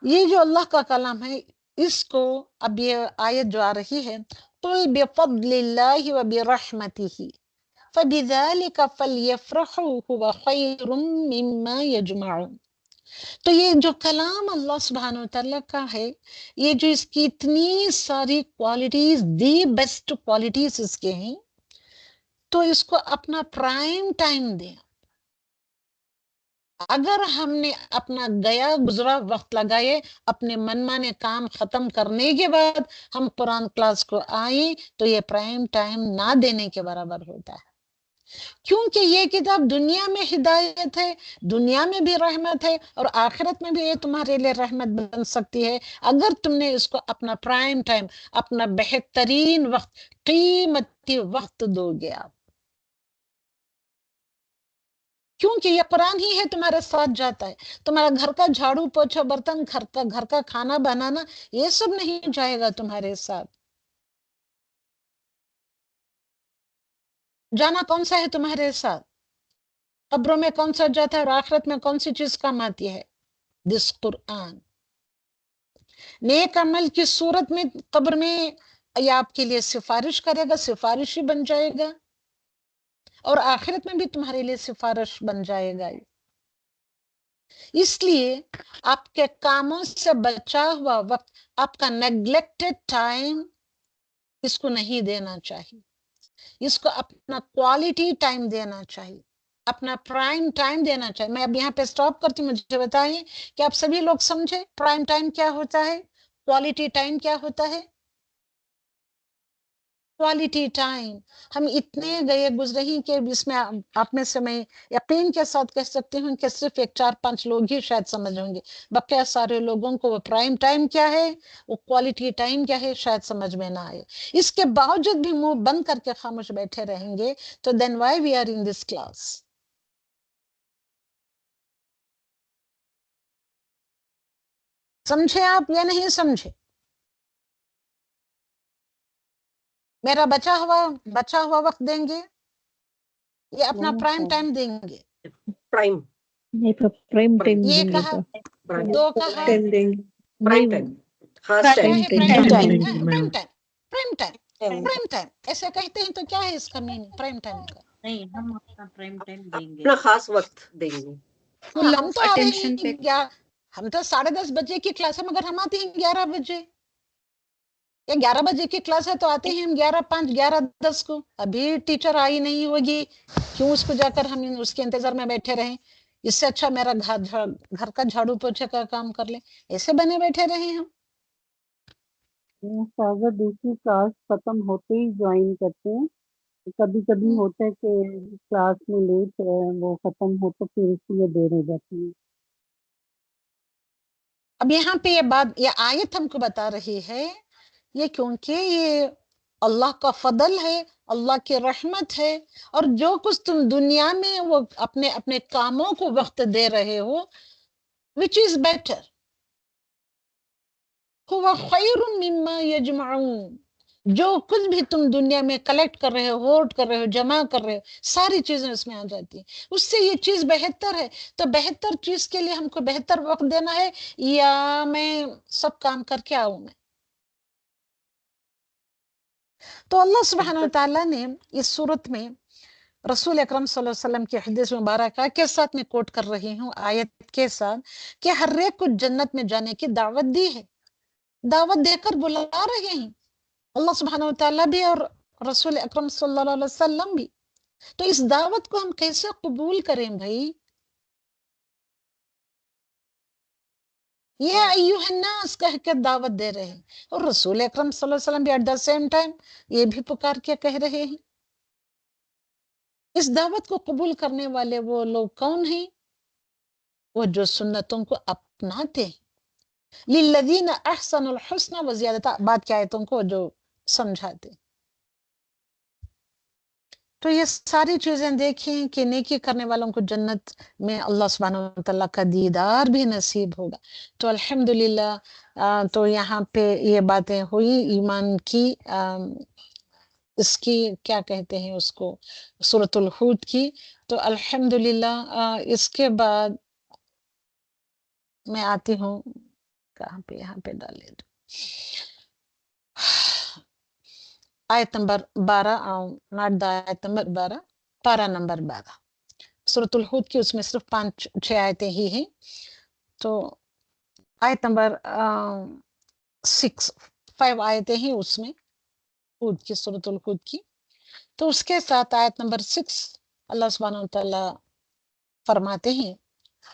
یہ جو اللہ کا کلام ہے، اس کو اب یہ آیت جو آ رہی ہے، قل بفضل اللہ وبرحمتہ فبذلك فلیفرحوا هو خیر مما یجمعون۔ تو یہ جو کلام اللہ سبحانہ وتعالیٰ کا ہے، یہ جو اس کی اتنی ساری کوالٹیز، دی بیسٹ کوالٹیز اس کے ہیں، تو اس کو اپنا پرائم ٹائم دیں، اگر ہم نے اپنا گیا گزرا وقت لگائے اپنے من مانے کام ختم کرنے کے بعد ہم قرآن کلاس کو آئیں تو یہ پرائم ٹائم نہ دینے کے برابر ہوتا ہے، کیونکہ یہ کتاب دنیا میں ہدایت ہے، دنیا میں بھی رحمت ہے، اور آخرت میں بھی یہ تمہارے لیے رحمت بن سکتی ہے اگر تم نے اس کو اپنا پرائم ٹائم، اپنا بہترین وقت، قیمتی وقت دو گے آپ، کیونکہ یہ قرآن ہی ہے تمہارے ساتھ جاتا ہے۔ تمہارا گھر کا جھاڑو پوچھا برتن، گھر کا کھانا بنانا، یہ سب نہیں جائے گا تمہارے ساتھ، جانا کون سا ہے تمہارے ساتھ؟ قبروں میں کون سا جاتا ہے اور آخرت میں کون سی چیز کام آتی ہے؟ دس قرآن نیک عمل کی صورت میں قبر میں یہ آپ کے لیے سفارش کرے گا، سفارشی بن جائے گا، اور آخرت میں بھی تمہارے لیے سفارش بن جائے گا۔ اس لیے آپ کے کاموں سے بچا ہوا وقت، آپ کا نیگلیکٹڈ ٹائم، اس کو نہیں دینا چاہیے، اس کو اپنا کوالٹی ٹائم دینا چاہیے، اپنا پرائم ٹائم دینا چاہیے۔ میں اب یہاں پہ سٹاپ کرتی ہوں، مجھے بتائیے کہ آپ سبھی لوگ سمجھے پرائم ٹائم کیا ہوتا ہے، کوالٹی ٹائم کیا ہوتا ہے؟ کوالٹی ٹائم، ہم اتنے گئے گزرے ہی کہ اس میں آپ میں سے میں یقین کے ساتھ کہہ سکتی ہوں کہ صرف ایک 4-5 لوگ ہی شاید سمجھ ہوں گے، بقیہ سارے لوگوں کو وہ پرائم ٹائم کیا ہے، وہ کوالٹی ٹائم کیا ہے، شاید سمجھ میں نہ آئے۔ اس کے باوجود بھی منہ بند کر کے خاموش بیٹھے رہیں گے تو then why we are in this class? سمجھے آپ یا نہیں سمجھے؟ میرا بچا ہوا وقت دیں گے یا اپنا پرائم ٹائم دیں گے؟ پرائم ٹائم یہ دیں گے کہا، تو دو کہا، پرائم ٹائم، خاص کیا ٹائم، ہے prime time time? Time, prime time, prime time, time. Prime time ایسے کہتے ہیں تو کیا ہے اس کا میننگ پرائم ٹائم کا؟ نہیں، ہم اپنا پرائم ٹائم دیں گے، اپنا خاص وقت دیں گے۔ ہم تو آ رہے ہیں ہم تو 10:30 بجے کی کلاس ہے، مگر ہم آتے ہیں 11 بجے یا 11 بجے کی کلاس ہے تو آتے ہیں ہم 11:05 11:10 کو۔ ابھی ٹیچر آئی نہیں ہوگی، کیوں اس کو جا کر ہم اس کے انتظار میں بیٹھے رہیں؟ اس سے اچھا میرا گھر کا جھاڑو پوچھے کا کام کر لیں، ایسے بنے بیٹھے رہے ہم۔ دوسری کلاس ختم ہوتے ہی جوائن کرتے ہیں، کبھی کبھی ہوتا ہے کہ کلاس میں لیٹ وہ ختم ہو تو پھر اس لیے دیر ہو جاتی ہے۔ اب یہاں پہ یہ آیت ہم کو بتا رہی ہے، یہ کیونکہ یہ اللہ کا فضل ہے، اللہ کی رحمت ہے، اور جو کچھ تم دنیا میں وہ اپنے کاموں کو وقت دے رہے ہو، which is better، هو خیر مما یجمعون، جو کچھ بھی تم دنیا میں کلیکٹ کر رہے ہو، ہوٹ کر رہے ہو، جمع کر رہے ہو، ساری چیزیں اس میں آ جاتی ہیں، اس سے یہ چیز بہتر ہے۔ تو بہتر چیز کے لیے ہم کو بہتر وقت دینا ہے، یا میں سب کام کر کے آؤں میں؟ تو اللہ سبحانہ وتعالیٰ نے اس صورت میں رسول اکرم صلی اللہ علیہ وسلم کی حدیث مبارکہ کے ساتھ میں کوٹ کر رہی ہوں آیت کے ساتھ، کہ ہر ایک کو جنت میں جانے کی دعوت دی ہے، دعوت دے کر بلا رہے ہیں اللہ سبحانہ وتعالیٰ بھی اور رسول اکرم صلی اللہ علیہ وسلم بھی۔ تو اس دعوت کو ہم کیسے قبول کریں بھائی؟ یہ ایوہ الناس کہہ کے دعوت دے رہے ہیں، اور رسول اکرم صلی اللہ علیہ وسلم بھی ایٹ دا سیم ٹائم یہ بھی پکار کے کہہ رہے ہیں۔ اس دعوت کو قبول کرنے والے وہ لوگ کون ہیں؟ وہ جو سنتوں کو اپناتے ہیں، للذین احسنوا الحسنى وزیادہ، بعد کی آیتوں کو جو سمجھاتے۔ تو یہ ساری چیزیں دیکھیں کہ نیکی کرنے والوں کو جنت میں اللہ سبحانہ وتعالیٰ کا دیدار بھی نصیب ہوگا۔ تو الحمدللہ تو یہاں پہ یہ باتیں ہوئی ایمان کی، اس کی کیا کہتے ہیں اس کو، سورۃ الہود کی۔ تو الحمدللہ اس کے بعد میں آتی ہوں کہاں پہ، یہاں پہ ڈال دوں آیت نمبر 12، ناٹ دا آیت نمبر 12، پارہ نمبر 12 سورۃ الہود کی۔ اس میں صرف 5-6 آیتیں ہی ہیں، تو آیت نمبر 5 آیتیں ہیں اس میں ہود کی، سورۃ الہود کی۔ تو اس کے ساتھ آیت نمبر 6 اللہ سبحانہ وتعالیٰ فرماتے ہیں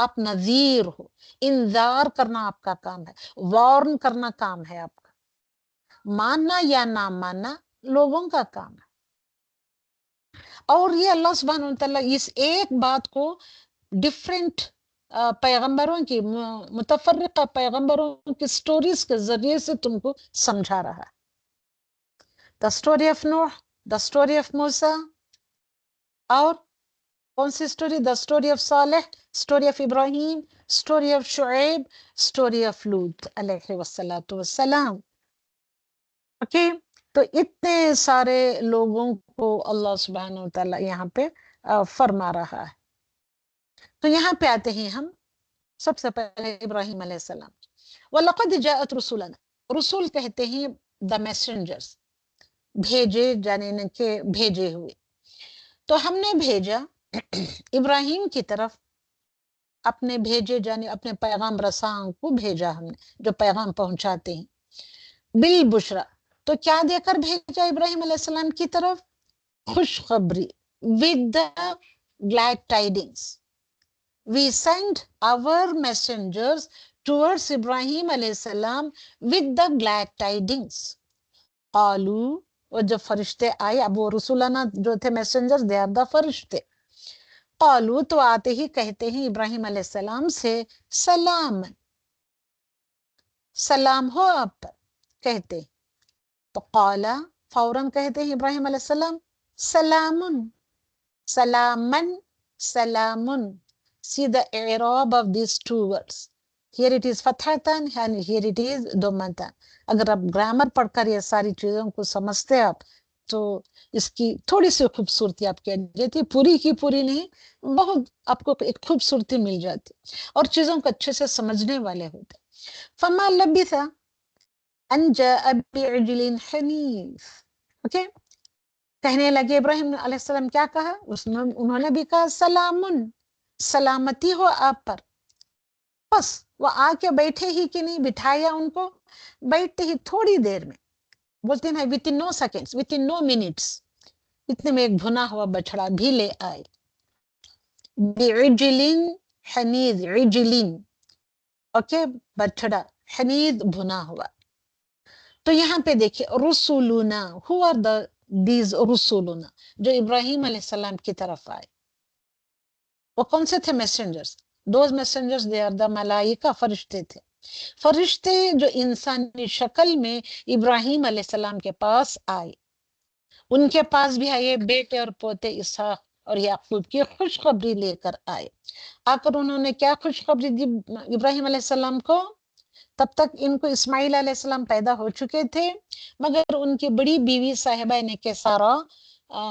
آپ نذیر ہو، انذار کرنا آپ کا کام ہے، وارن کرنا کام ہے آپ کا، ماننا یا نہ ماننا لوگوں کا کام ہے۔ اور یہ اللہ سبحانہ وتعالیٰ اس ایک بات کو ڈفرینٹ پیغمبروں کی، متفرقہ پیغمبروں کی سٹوریز کے ذریعے سے تم کو سمجھا رہا ہے۔ The story of Nuh, the story of Musa, اور کون سی story? The story of Salih, story of Ibrahim, story of Shuaib, story of Lut علیہ والسلام۔ اوکے، تو اتنے سارے لوگوں کو اللہ سبحانہ وتعالیٰ یہاں پہ فرما رہا ہے۔ تو یہاں پہ آتے ہیں ہم سب سے پہلے ابراہیم علیہ السلام۔ وَلَقَدْ جَاءَتْ رُسُلَنَا، رسول کہتے ہیں دا میسنجرز، بھیجے جانے کے بھیجے ہوئے۔ تو ہم نے بھیجا ابراہیم کی طرف اپنے بھیجے جانے، اپنے پیغام رساں کو بھیجا ہم نے، جو پیغام پہنچاتے ہیں، بالبشرا، تو کیا دے کر بھیجا ابراہیم علیہ السلام کی طرف؟ خوشخبری، with the glad tidings. We sent our messengers towards Ibrahim علیہ السلام with the glad tidings. قالو، اور جب فرشتے آئے، اب وہ رسولنا جو تھے میسنجر، they are the فرشتے، قالو تو آتے ہی کہتے ہیں ابراہیم علیہ السلام سے سلام، سلام ہو آپ پر، کہتے ہیں۔ تو قالا، فوراً کہتے ہیں ابراہیم علیہ السلام سلامن، سلامن، سلامن۔ See the i'rab of these two words. Here it is fathatan and here it is dhammatan. اگر آپ گرامر پڑھ کر یہ ساری چیزوں کو سمجھتے آپ تو اس کی تھوڑی سی خوبصورتی آپ کی جاتی، پوری کی پوری نہیں، بہت آپ کو ایک خوبصورتی مل جاتی اور چیزوں کو اچھے سے سمجھنے والے ہوتے۔ فما لبث ان جاء بعجل حنیف، اوکے، کہنے لگے ابراہیم علیہ السلام، کیا کہا انہوں نے بھی کہا سلامن، سلامتی ہو آپ پر۔ بس وہ آ کے بیٹھے ہی کہ نہیں، بٹھایا ان کو، بیٹھتے ہی تھوڑی دیر میں، بولتے ہیں within no seconds, within no minutes، اتنے میں ایک بھنا ہوا بچڑا بھی لے آئے۔ بعجل حنیذ، عجل، اوکے، بچڑا، حنیذ، بھنا ہوا۔ تو یہاں پہ دیکھیں رسولنا، who are these رسولنا جو ابراہیم علیہ السلام کی طرف آئے، وہ کون سے تھے؟ Messengers. Those messengers they are the ملائکہ، فرشتے تھے، فرشتے جو انسانی شکل میں ابراہیم علیہ السلام کے پاس آئے، ان کے پاس بھی آئے، بیٹے اور پوتے اسحاق اور یعقوب کی خوشخبری لے کر آئے۔ آ کر انہوں نے کیا خوشخبری دی ابراہیم علیہ السلام کو؟ تب تک ان کو اسماعیل علیہ السلام پیدا ہو چکے تھے، مگر ان کی بڑی بیوی صاحبہ نے کہ سارا،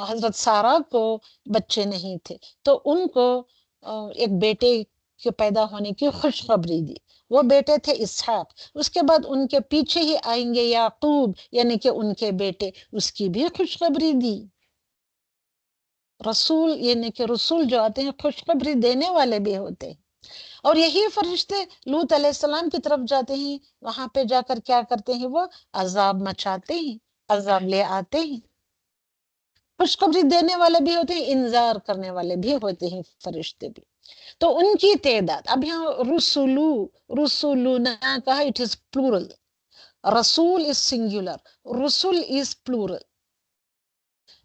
حضرت سارا کو بچے نہیں تھے، تو ان کو ایک بیٹے کے پیدا ہونے کی خوشخبری دی۔ وہ بیٹے تھے اسحاق، اس کے بعد ان کے پیچھے ہی آئیں گے یعقوب، یعنی کہ ان کے بیٹے، اس کی بھی خوشخبری دی۔ رسول یعنی کہ رسول جو آتے ہیں خوشخبری دینے والے بھی ہوتے ہیں، اور یہی فرشتے لوط علیہ السلام کی طرف جاتے ہیں، وہاں پہ جا کر کیا کرتے ہیں؟ وہ عذاب مچاتے ہیں، عذاب لے آتے ہیں۔ خوشخبری دینے والے بھی ہوتے ہیں، انذار کرنے والے بھی ہوتے ہیں فرشتے بھی۔ تو ان کی تعداد، اب یہاں رسولو، رسولنا کہا، اٹ از پلورل، رسول از سنگولر، رسول از پلورل۔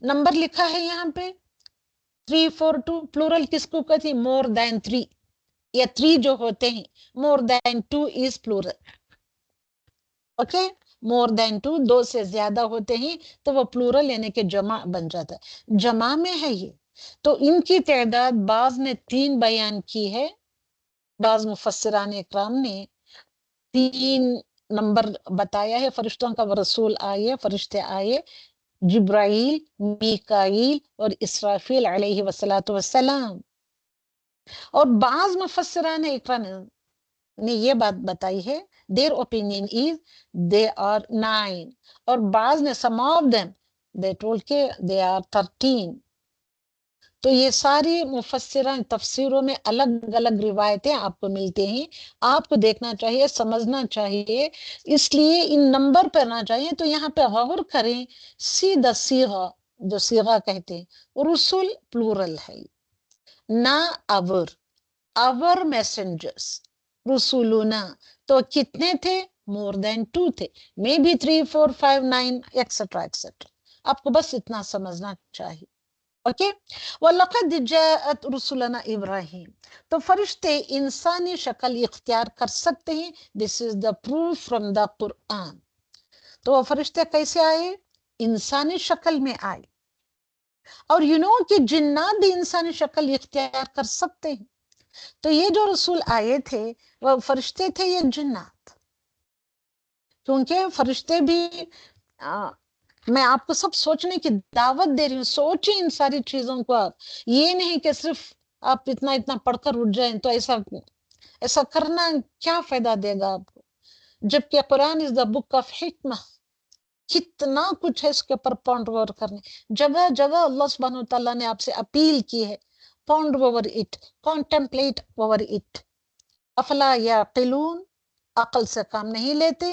نمبر لکھا ہے یہاں پہ 3 4 2، پلورل کس کو کہتی؟ مور دین 3، یا 3 جو ہوتے ہیں، مور دین 2 از پلورل، اوکے، مور دین 2، 2 سے زیادہ ہوتے ہیں تو وہ پلورل یعنی کہ جمع بن جاتا ہے، جمع میں ہے یہ۔ تو ان کی تعداد بعض نے 3 بیان کی ہے، بعض مفسران اکرام نے 3 نمبر بتایا ہے فرشتوں کا، وہ رسول آئے، فرشتے آئے، جبرائیل، میکائیل اور اسرافیل علیہ والسلام۔ اور بعض مفسران اکرام نے یہ بات بتائی ہے، their opinion is they are 9، اور بعض نے some of them they told کہ they are 13۔ تو یہ ساری مفسران تفسیروں میں الگ الگ روایتیں آپ کو ملتے ہیں، آپ کو دیکھنا چاہیے، سمجھنا چاہیے، اس لیے ان نمبر پر نہ چاہیے۔ تو یہاں پہ غور کریں، سیدھا صیغہ جو صیغہ کہتے ہیں، رسول پلورل ہے، نہ اور، our messengers, rusuluna, تو کتنے تھے؟ more than 2 تھے, maybe 3 4 5 9 etc etc. آپ کو بس اتنا سمجھنا چاہیے. اوکے. وَلَقَدْ جَاءَتْ رُسُلَنَا ابراہیم, تو فرشتے انسانی شکل اختیار کر سکتے ہیں. دس is the proof from the قرآن. تو وہ فرشتے کیسے آئے؟ انسانی شکل میں آئے. اور کہ جنات بھی انسانی شکل اختیار کر سکتے ہیں. تو یہ جو رسول آئے تھے وہ فرشتے تھے یا جنات؟ کیونکہ فرشتے بھی میں آپ کو سب سوچنے کی دعوت دے رہی ہوں. سوچیں ان ساری چیزوں کو آپ. یہ نہیں کہ صرف آپ اتنا پڑھ کر اٹھ جائیں. تو ایسا کرنا کیا فائدہ دے گا آپ کو؟ جبکہ قرآن از دا بک آف حکمہ. کتنا کچھ ہے اس کے اوپر پونڈ اوور کرنے. جگہ جگہ اللہ سبحانہ وتعالیٰ نے آپ سے اپیل کی ہے. Ponder over it, contemplate over it. افلا یعقلون, عقل سے کام نہیں لیتے.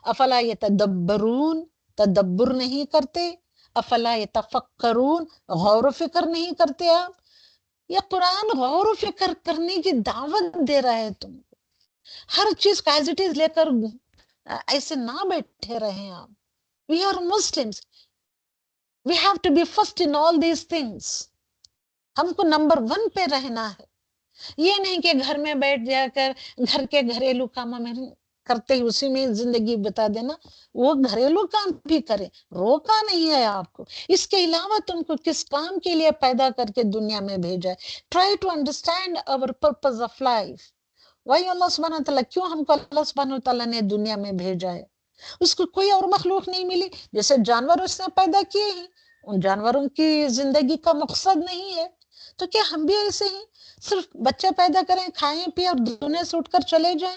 افلا یتدبرون, تدبر نہیں کرتے. افلا یتفکرون, غور و فکر نہیں کرتے آپ. یہ قرآن غور و فکر کرنے کی دعوت دے رہا ہے تم کو. ہر چیز کا ایز اٹ از لے کر ایسے نہ بیٹھے رہیں آپ. We are Muslims. We have to be first in all these things. ہم کو نمبر 1 پہ رہنا ہے. یہ نہیں کہ گھر میں بیٹھ جا کر گھر کے گھریلو کاموں میں کرتے ہی اسی میں زندگی بتا دینا. وہ گھریلو کام بھی کرے, روکا نہیں ہے آپ کو. اس کے علاوہ تم کو کس کام کے لیے پیدا کر کے دنیا میں بھیجا ہے. Try to understand our purpose of life. Why اللہ سبحانہ وتعالیٰ, کیوں ہم کو اللہ سبحانہ وتعالیٰ نے دنیا میں بھیجا ہے. اس کو کوئی اور مخلوق نہیں ملی. جیسے جانور اس نے پیدا کیے ہیں, ان جانوروں کی زندگی کا مقصد نہیں ہے. تو کیا ہم بھی ایسے ہی صرف بچے پیدا کریں, کھائیں پییں اور دنیا سے اٹھ کر چلے جائیں؟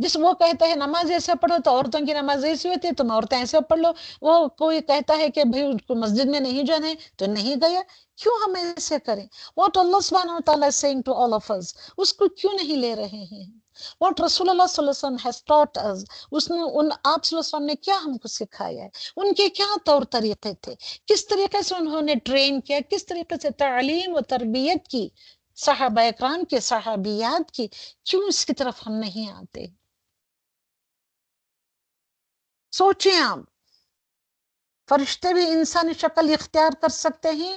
جس وہ کہتا ہے نماز ایسے پڑھو تو عورتوں کی نماز ایسی ہوتی ہے, تم عورتیں ایسے پڑھ لو. وہ کوئی کہتا ہے کہ بھئی کو مسجد میں نہیں جانا ہے تو نہیں گیا. کیوں ہم ایسے کریں؟ What Allah subhanahu wa ta'ala is saying to all of us, اس کو کیوں نہیں لے رہے ہیں؟ What رسول اللہ صلی اللہ علیہ وسلم has taught us, اس نے آپ صلی اللہ علیہ وسلم نے کیا ہم کو سکھایا ہے؟ ان کے کیا طور طریقے تھے؟ کس طریقے سے انہوں نے ٹرین کیا؟ کس طریقے سے تعلیم و تربیت کی صحابہ اکرام کے, صحابیات کی؟ کیوں اس کی طرف ہم نہیں آتے؟ سوچیں آپ. فرشتے بھی انسانی شکل اختیار کر سکتے ہیں,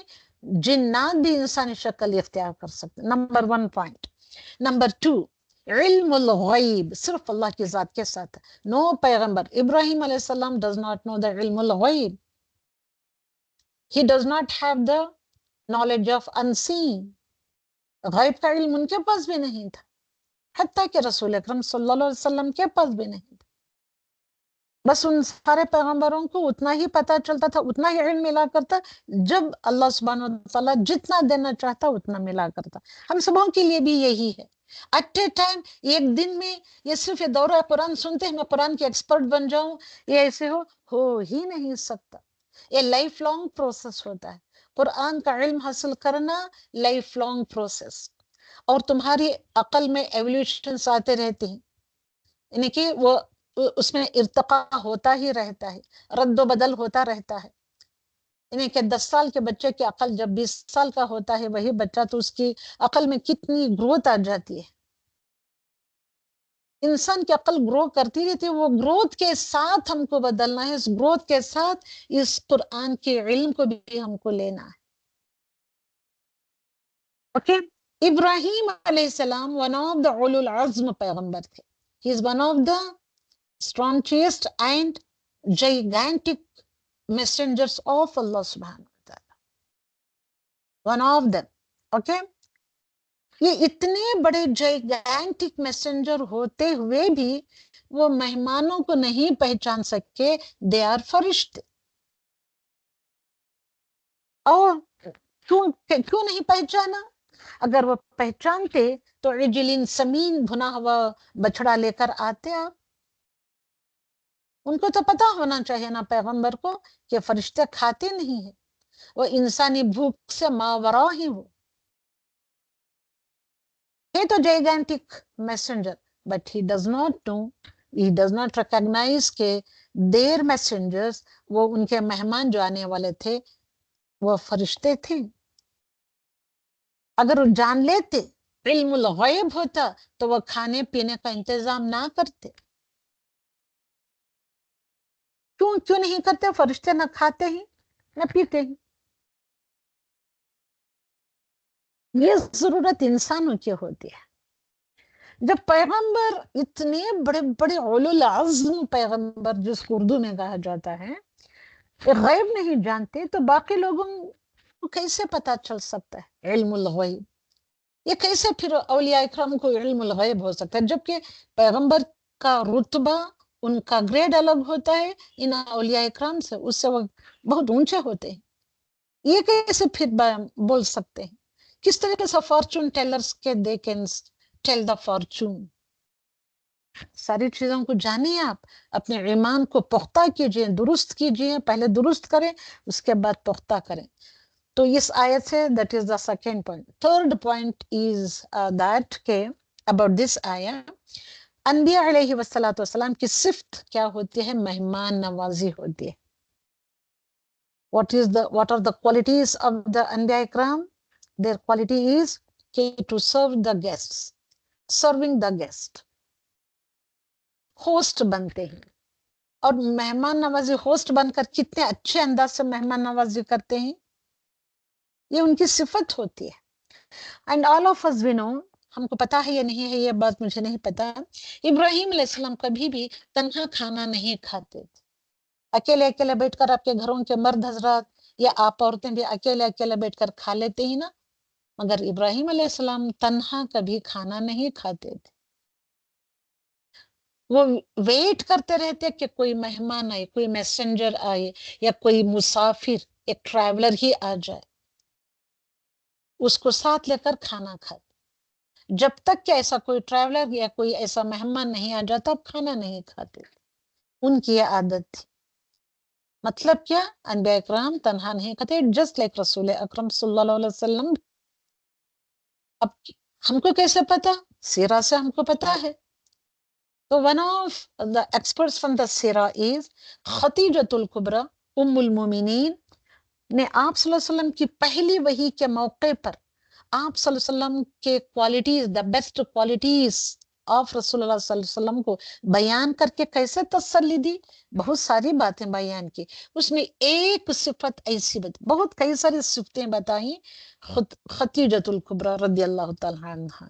جنات بھی انسانی شکل اختیار کر سکتے ہیں. Number 1 point. نمبر 2, علم الغیب صرف اللہ کی ذات کے ساتھ. نو پیغمبر ابراہیم علیہ السلام does not know the علم الغیب. He does not have the knowledge of unseen. غیب کا علم ان کے پاس بھی نہیں تھا, حتیٰ کہ رسول اکرم صلی اللہ علیہ وسلم کے پاس بھی نہیں تھا. بس ان سارے پیغمبروں کو اتنا ہی پتا چلتا تھا, اتنا ہی علم ملا کرتا. جب اللہ سبحانہ وتعالیٰ جتنا دینا چاہتا اتنا ملا کرتا. ہم سبوں کے لیے بھی یہی ہے. ایٹ اے ٹائم, ایک دن میں یہ صرف یہ دورہ قرآن سنتے ہیں میں قرآن کی ایکسپرٹ بن جاؤں, یہ ایسے ہو ہی نہیں سکتا. یہ لائف لانگ پروسیس ہوتا ہے. قرآن کا علم حاصل کرنا لائف لانگ پروسیس. اور تمہاری عقل میں ایولیوشنز آتے رہتے ہیں, یعنی کہ وہ اس میں ارتقاء ہوتا ہی رہتا ہے, رد و بدل ہوتا رہتا ہے. یعنی کہ 10 سال کے بچے کی عقل جب 20 سال کا ہوتا ہے, وہی بچہ تو اس کی عقل میں کتنی گروتھ آ جاتی ہے. انسان کی عقل گرو کرتی رہتی ہے. وہ گروتھ کے ساتھ ہم کو بدلنا ہے, اس گروتھ کے ساتھ اس قرآن کے علم کو بھی ہم کو لینا ہے. اوکے. ابراہیم علیہ السلام one of the اولو العزم پیغمبر تھے. He is one of the strongest and gigantic messengers of Allah subhanahu wa ta'ala. One of them. Okay. یہ اتنے بڑے gigantic messenger ہوتے ہوئے بھی وہ مہمانوں کو نہیں پہچان سکے. They are فرشتے. اور کیوں نہیں پہچانا؟ اگر وہ پہچانتے تو عجل سمین, بھنا ہوا بچڑا لے کر آتے آپ. ان کو تو پتا ہونا چاہیے نا پیغمبر کو کہ فرشتے کھاتے نہیں ہیں, وہ انسانی بھوک سے ماورا ہی ہو. ہے تو gigantic messenger, but he does not know, he does not recognise کہ دیر میسنجرز, وہ ان کے مہمان جو آنے والے تھے وہ فرشتے تھے. اگر وہ جان لیتے، علم الغیب ہوتا تو وہ کھانے پینے کا انتظام نہ کرتے. کیوں نہیں کرتے؟ فرشتے نہ کھاتے ہیں نہ پیتے ہیں. یہ ضرورت انسانوں کی ہوتی ہے. جب پیغمبر اتنے بڑے بڑے اولو العزم پیغمبر جس کو اردو میں کہا جاتا ہے غیب نہیں جانتے تو باقی لوگوں کو کیسے پتا چل سکتا ہے علم الغیب؟ یہ کیسے پھر اولیاء اکرام کو علم الغیب ہو سکتا ہے؟ جبکہ پیغمبر کا رتبہ، ان کا گریڈ الگ ہوتا ہے ان اولیاء اکرام سے، اس سے وہ بہت اونچے ہوتے ہیں. یہ کیسے پھر بول سکتے ہیں؟ کس طریقے سے فارچون ٹیلرز کے they can tell the fortune. ساری چیزوں کو جانیے، آپ اپنے ایمان کو پختہ کیجئے، درست کیجئے، پہلے درست کریں اس کے بعد پختہ کریں. تو اس آیت سے that is the second point. Third point is that کہ اباؤٹ دس آیت، انبیاء علیہ والسلام کی صفت کیا ہوتی ہے؟ مہمان نوازی ہوتی ہے. what are the qualities of the انبیاء اکرام؟ their quality is to serve the guests, serving the guest. Host بنتے ہیں، اور مہمان نوازی ہوسٹ بن کر کتنے اچھے انداز سے مہمان نوازی کرتے ہیں، یہ ان کی صفت ہوتی ہے. And all of us we know، ہم کو پتا ہے یا نہیں ہے یہ بات مجھے نہیں پتا، ابراہیم علیہ السلام کبھی بھی تنہا کھانا نہیں کھاتے تھے. اکیلے اکیلے بیٹھ کر آپ کے گھروں کے مرد حضرات یا آپ عورتیں بھی اکیلے اکیلے بیٹھ کر کھا لیتے ہی نا، مگر ابراہیم علیہ السلام تنہا کبھی کھانا نہیں کھاتے تھے. وہ ویٹ کرتے رہتے کہ کوئی مہمان آئے، کوئی میسنجر آئے، یا کوئی مسافر، ایک ٹریولر ہی آ جائے، اس کو ساتھ لے کر کھانا کھاتے. جب تک کہ ایسا کوئی ٹریولر یا کوئی ایسا مہمان نہیں آ جاتا اب کھانا نہیں کھاتے. ان کی یہ عادت تھی. مطلب کیا؟ انبیاء اکرام تنہا نہیں کھاتے، جسٹ لائک رسول اکرم صلی اللہ علیہ وسلم. اب ہم کو کیسے پتا؟ سیرہ سے ہم کو پتا ہے. تو one of the experts from the سیرہ is خدیجۃ الکبریٰ ام المومنین نے آپ صلی اللہ علیہ وسلم کی پہلی وحی کے موقع پر آپ صلی اللہ علیہ وسلم کے qualities, the best qualities of رسول اللہ صلی اللہ علیہ وسلم کو بیان کر کے کیسے تسلی دی؟ بہت ساری باتیں بیان کی، اس میں ایک صفت ایسی بہت کئی ساری صفتیں بتائیں خدیجۃ الکبریٰ رضی اللہ تعالی عنہا.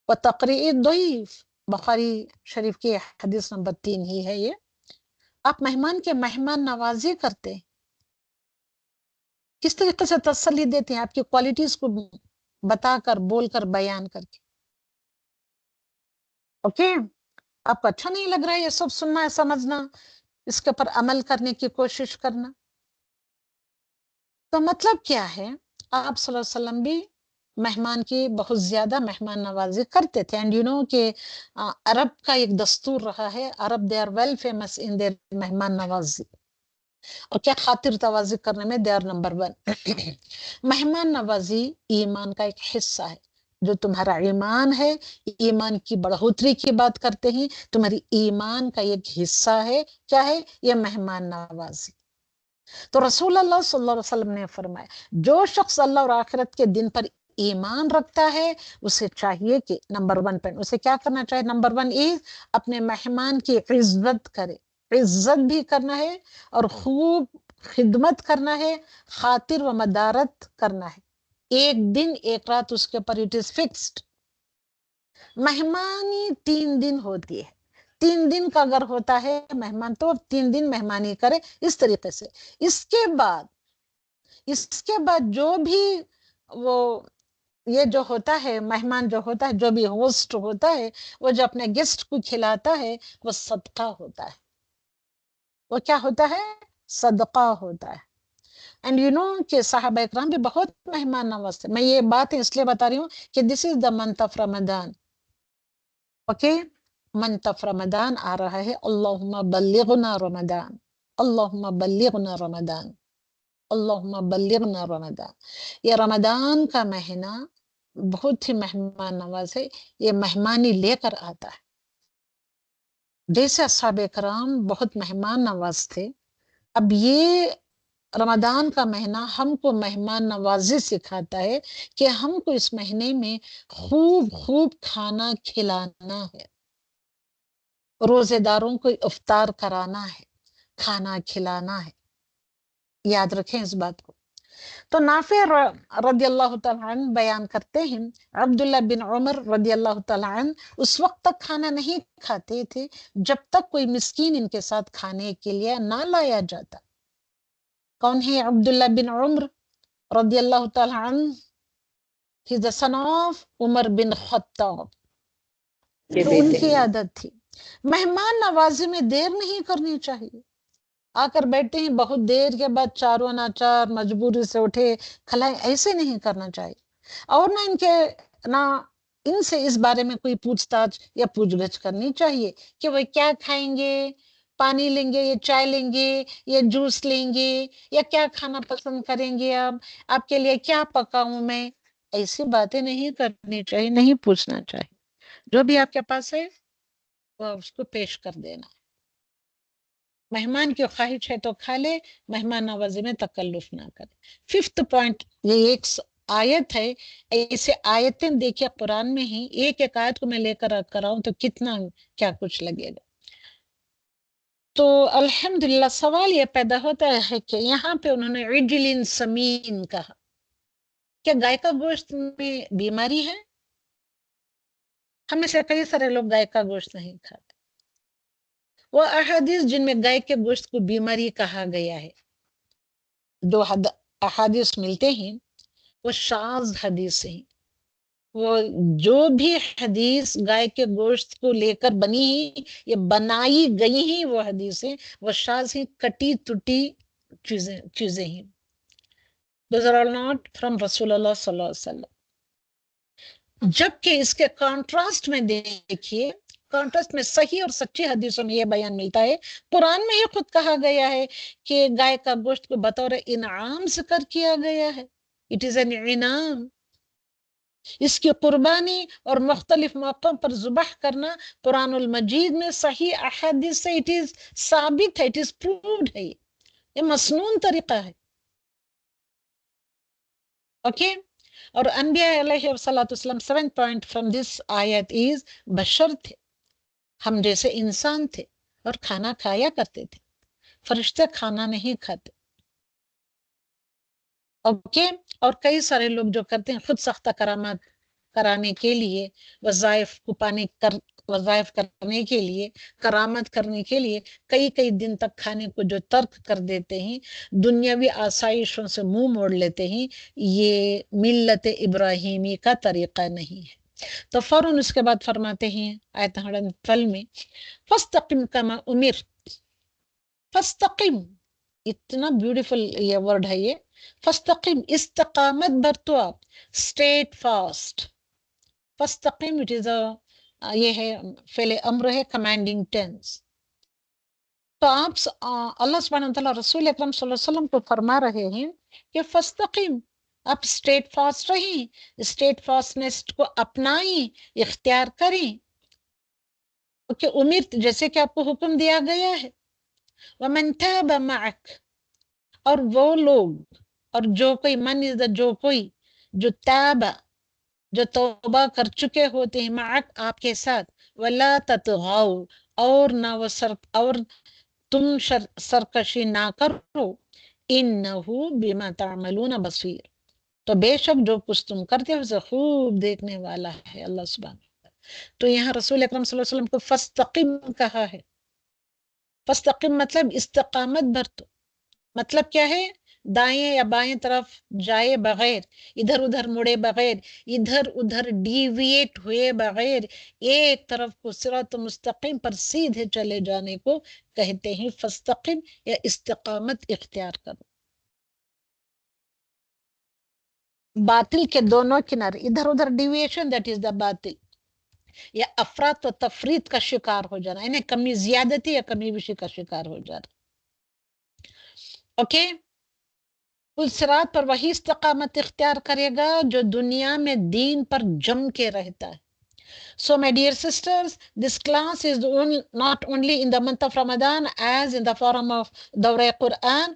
وتقریء الضیف، بخاری شریف کی حدیث نمبر 3 ہی ہے یہ. آپ مہمان کے مہمان نوازی کرتے ہیں، کس طریقے سے تسلی دیتے ہیں؟ آپ کی کوالٹیز کو بتا کر، بول کر، بیان کر کے. اوکے، آپ کو اچھا نہیں لگ رہا ہے یہ سب سننا، سمجھنا، اس کے پر عمل کرنے کی کوشش کرنا؟ تو مطلب کیا ہے؟ آپ صلی اللہ علیہ وسلم بھی مہمان کی بہت زیادہ مہمان نوازی کرتے تھے. اینڈ یو نو کہ عرب کا ایک دستور رہا ہے، عرب دے آر ویل فیمس ان دیر مہمان نوازی، اور کیا خاطر توازی کرنے میں دے آر نمبر 1. مہمان نوازی ایمان کا ایک حصہ ہے. جو تمہارا ایمان ہے، ایمان کی بڑھوتری کی بات کرتے ہیں، تمہاری ایمان کا ایک حصہ ہے. کیا ہے؟ یہ مہمان نوازی. تو رسول اللہ صلی اللہ علیہ وسلم نے فرمایا جو شخص اللہ اور آخرت کے دن پر ایمان رکھتا ہے اسے چاہیے کہ نمبر 1 پوائنٹ اسے کیا کرنا چاہیے؟ نمبر 1 از اپنے مہمان کی عزت کرے. عزت بھی کرنا ہے اور خوب خدمت کرنا ہے، خاطر و مدارت کرنا ہے. ایک دن ایک رات اس کے پر اٹ از فکسڈ. مہمانی 3 دن ہوتی ہے. 3 دن کا اگر ہوتا ہے مہمان تو 3 دن مہمانی کرے اس طریقے سے. اس کے بعد جو بھی وہ یہ جو ہوتا ہے مہمان جو ہوتا ہے، جو بھی ہوسٹ ہوتا ہے، وہ جو اپنے گیسٹ کو کھلاتا ہے وہ صدقہ ہوتا ہے. وہ کیا ہوتا ہے؟ صدقہ ہوتا ہے. اینڈ یو نو کہ صحابہ اکرام بھی بہت مہمان نواز تھے. میں یہ بات اس لیے بتا رہی ہوں کہ this is the month of Ramadan. Okay, month of Ramadan آ رہا ہے. اللہم بلغنا رمضان، اللہم بلغنا رمضان، اللہم بلغنا رمضان. یہ رمضان کا مہینہ بہت ہی مہمان نواز ہے. یہ مہمانی لے کر آتا ہے. جیسے اصحاب کرام بہت مہمان نواز تھے، اب یہ رمضان کا مہینہ ہم کو مہمان نوازی سکھاتا ہے کہ ہم کو اس مہینے میں خوب خوب کھانا کھلانا ہے، روزے داروں کو افطار کرانا ہے، کھانا کھلانا ہے. یاد رکھیں اس بات کو. تو نافع رضی اللہ تعالیٰ عنہ بیان کرتے ہیں عبداللہ بن عمر رضی اللہ تعالیٰ عنہ اس وقت تک کھانا نہیں کھاتے تھے جب تک کوئی مسکین ان کے ساتھ کھانے کے لیے نہ لایا جاتا. کون ہے عبداللہ بن عمر رضی اللہ تعالیٰ عنہ؟ He is the son of عمر بن خطاب. کے تو ان بیٹے. کی عادت تھی مہمان نوازی میں دیر نہیں کرنی چاہیے. آ کر بیٹھتے ہیں بہت دیر کے بعد چاروں ناچار مجبوری سے اٹھے کھلائے، ایسے نہیں کرنا چاہیے. اور نہ ان سے اس بارے میں کوئی پوچھ تاچھ یا پوچھ گچھ کرنی چاہیے کہ وہ کیا کھائیں گے، پانی لیں گے یا چائے لیں گے یا جوس لیں گے یا کیا کھانا پسند کریں گے، آپ کے لیے کیا پکاؤں میں. ایسی باتیں نہیں کرنی چاہیے، نہیں پوچھنا چاہیے. جو بھی آپ کے پاس ہے وہ اس کو پیش کر دینا. مہمان کی خواہش ہے تو کھا لے، مہمان نوازی میں تکلف نہ کرے. 5th پوائنٹ، یہ ایک آیت ہے. ایسے آیتیں دیکھیں قرآن میں ہی، ایک ایک آیت کو میں لے کر کراؤں تو کتنا کیا کچھ لگے گا. تو الحمدللہ سوال یہ پیدا ہوتا ہے کہ یہاں پہ انہوں نے عجل سمین کہا. کیا گائے کا گوشت میں بیماری ہے؟ ہم میں سے کئی سارے لوگ گائے کا گوشت نہیں کھاتے. وہ احادیث جن میں گائے کے گوشت کو بیماری کہا گیا ہے، جو احادیث ملتے ہیں وہ شاذ حدیث ہیں. وہ جو بھی حدیث گائے کے گوشت کو لے کر بنی ہی یا بنائی گئی ہیں وہ حدیثیں وہ شاذ ہی کٹی ٹوٹی چیزیں ہیں. Those are all not from رسول اللہ صلی اللہ علیہ وسلم. جبکہ اس کے کانٹراسٹ میں دیکھیے، کانٹراسٹ میں صحیح اور سچی حدیثوں میں یہ بیان ملتا ہے. قرآن میں ہی خود کہا گیا ہے کہ گائے کا گوشت کو بطور انعام ذکر کیا گیا ہے. اٹ از این انعام. اس کی قربانی اور مختلف موقعوں پر ذبح کرنا قرآن المجید میں صحیح احادیث سے اٹ از ثابت ہے، اٹ از پرووڈ ہے. یہ مسنون طریقہ ہے. اوکے. اور انبیاء علیہ والسلام 7th point from this ayat is بشر تھے، ہم جیسے انسان تھے اور کھانا کھایا کرتے تھے. فرشتے کھانا نہیں کھاتے. اوکے. اور کئی سارے لوگ جو کرتے ہیں خود سختہ کرامات کرانے کے لیے، وظائف کرنے کے لیے، کرامت کرنے کے لیے کئی دن تک کھانے کو جو ترک کر دیتے ہیں، دنیاوی آسائشوں سے منہ موڑ لیتے ہیں، یہ ملت ابراہیمی کا طریقہ نہیں ہے. تو فوراً اس کے بعد فرماتے ہیں آیت 112 میں فَاسْتَقِمْ كَمَا أُمِرْتَ. فَاسْتَقِمْ، اتنا بیوٹیفل یہ ورڈ ہے یہ. فَاسْتَقِمْ، استقامت برتو آپ. Steadfast. فَاسْتَقِمْ اٹ از یہ ہے فعل امر ہے، کمانڈنگ ٹینس. تو آپ اللہ سبحانہ وتعالیٰ رسول اکرم صلی اللہ علیہ وسلم کو فرما رہے ہیں کہ فَاسْتَقِمْ، آپ اسٹیٹ فاسٹ رہیں، اسٹیٹ فاسٹنس کو اپنائیں، اختیار کریں. کہ امرت، جیسے کہ آپ کو حکم دیا گیا ہے. وَمَنْ تَابَ مَعَكَ، اور وہ لوگ اور جو کوئی جو تابہ، جو توبہ کر چکے ہوتے ہیں، معک آپ کے ساتھ. وَلَا تَطْغَوْا، اور نہ وہ اور تم سرکشی نہ کرو. إِنَّهُ بِمَا تَعْمَلُونَ بَصِيرٌ، تو بے شک جو کچھ تم کرتے ہو اسے خوب دیکھنے والا ہے اللہ سبحانہ. تو یہاں رسول اکرم صلی اللہ علیہ وسلم کو فَاسْتَقِمْ کہا ہے. فَاسْتَقِمْ مطلب استقامت برتو. مطلب کیا ہے؟ دائیں یا بائیں طرف جائے بغیر، ادھر ادھر مڑے بغیر، ادھر ادھر ڈیویٹ ہوئے بغیر، ایک طرف کو صراط مستقیم پر سیدھے چلے جانے کو کہتے ہیں فاستقم، یا استقامت اختیار کرو. باطل کے دونوں کنارے ادھر ادھر ڈیویشن، دیٹ از دا باطل، یا افراط و تفریط کا شکار ہو جانا، یعنی کمی زیادتی یا کمی بیشی کا شکار ہو جانا. اوکے. اس صراط پر وہی استقامت اختیار کرے گا جو دنیا میں دین پر جم کے رہتا ہے، So, my dear sisters, this class is not only in the month of Ramadan as in the form of Dawra Quran,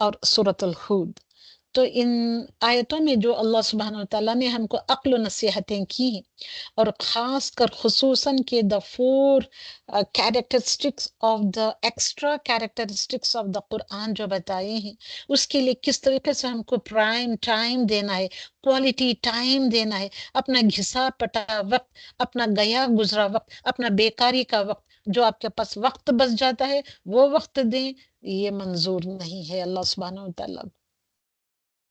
اور سورۃ الہود. تو ان آیتوں میں جو اللہ سبحانہ وتعالیٰ نے ہم کو عقل و نصیحتیں کی ہیں، اور خاص کر خصوصاً کہ the four characteristics of the extra characteristics of the قرآن جو بتائے ہیں، اس کے لیے کس طریقے سے ہم کو پرائم ٹائم دینا ہے، کوالٹی ٹائم دینا ہے، اپنا گھسا پٹا وقت، اپنا گیا گزرا وقت، اپنا بیکاری کا وقت، جو آپ کے پاس وقت بچ جاتا ہے وہ وقت دیں، یہ منظور نہیں ہے اللہ سبحانہ وتعالیٰ.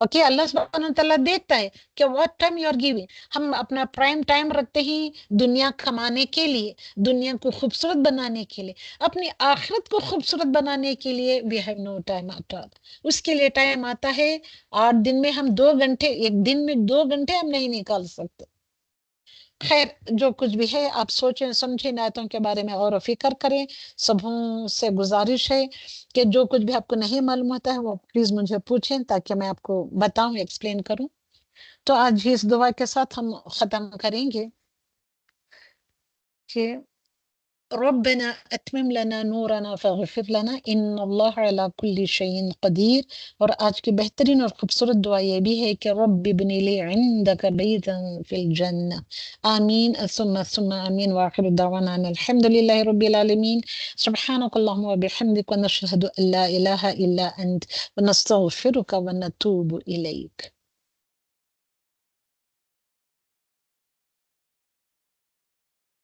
اوکے، اللہ سبحانہ وتعالیٰ دیکھتا ہے کہ what time you are giving. ہم اپنا پرائم ٹائم رکھتے ہی دنیا کمانے کے لیے، دنیا کو خوبصورت بنانے کے لیے، اپنی آخرت کو خوبصورت بنانے کے لیے we have no time at all. اس کے لیے ٹائم آتا ہے 8 دن میں ہم 2 گھنٹے، ایک دن میں 2 گھنٹے ہم نہیں نکال سکتے. خیر، جو کچھ بھی ہے آپ سوچیں سمجھیں، ان آیتوں کے بارے میں اور فکر کریں. سبوں سے گزارش ہے کہ جو کچھ بھی آپ کو نہیں معلوم ہوتا ہے وہ پلیز مجھے پوچھیں تاکہ میں آپ کو بتاؤں، ایکسپلین کروں. تو آج اس دعا کے ساتھ ہم ختم کریں گے کہ ربنا اتمم لنا نورنا فاغفر لنا ان اللہ علی کل شیء قدیر. اور آج کی بہترین اور خوبصورت دعا یہ بھی ہے کہ رب ابن لی عندک بیتا فی الجنہ. آمین ثم آمین. وآخر دعوانا ان الحمد للہ رب العالمین. سبحانک اللہم وبحمدک ونشہد ان لا الہ الا انت ونستغفرک ونتوب الیک.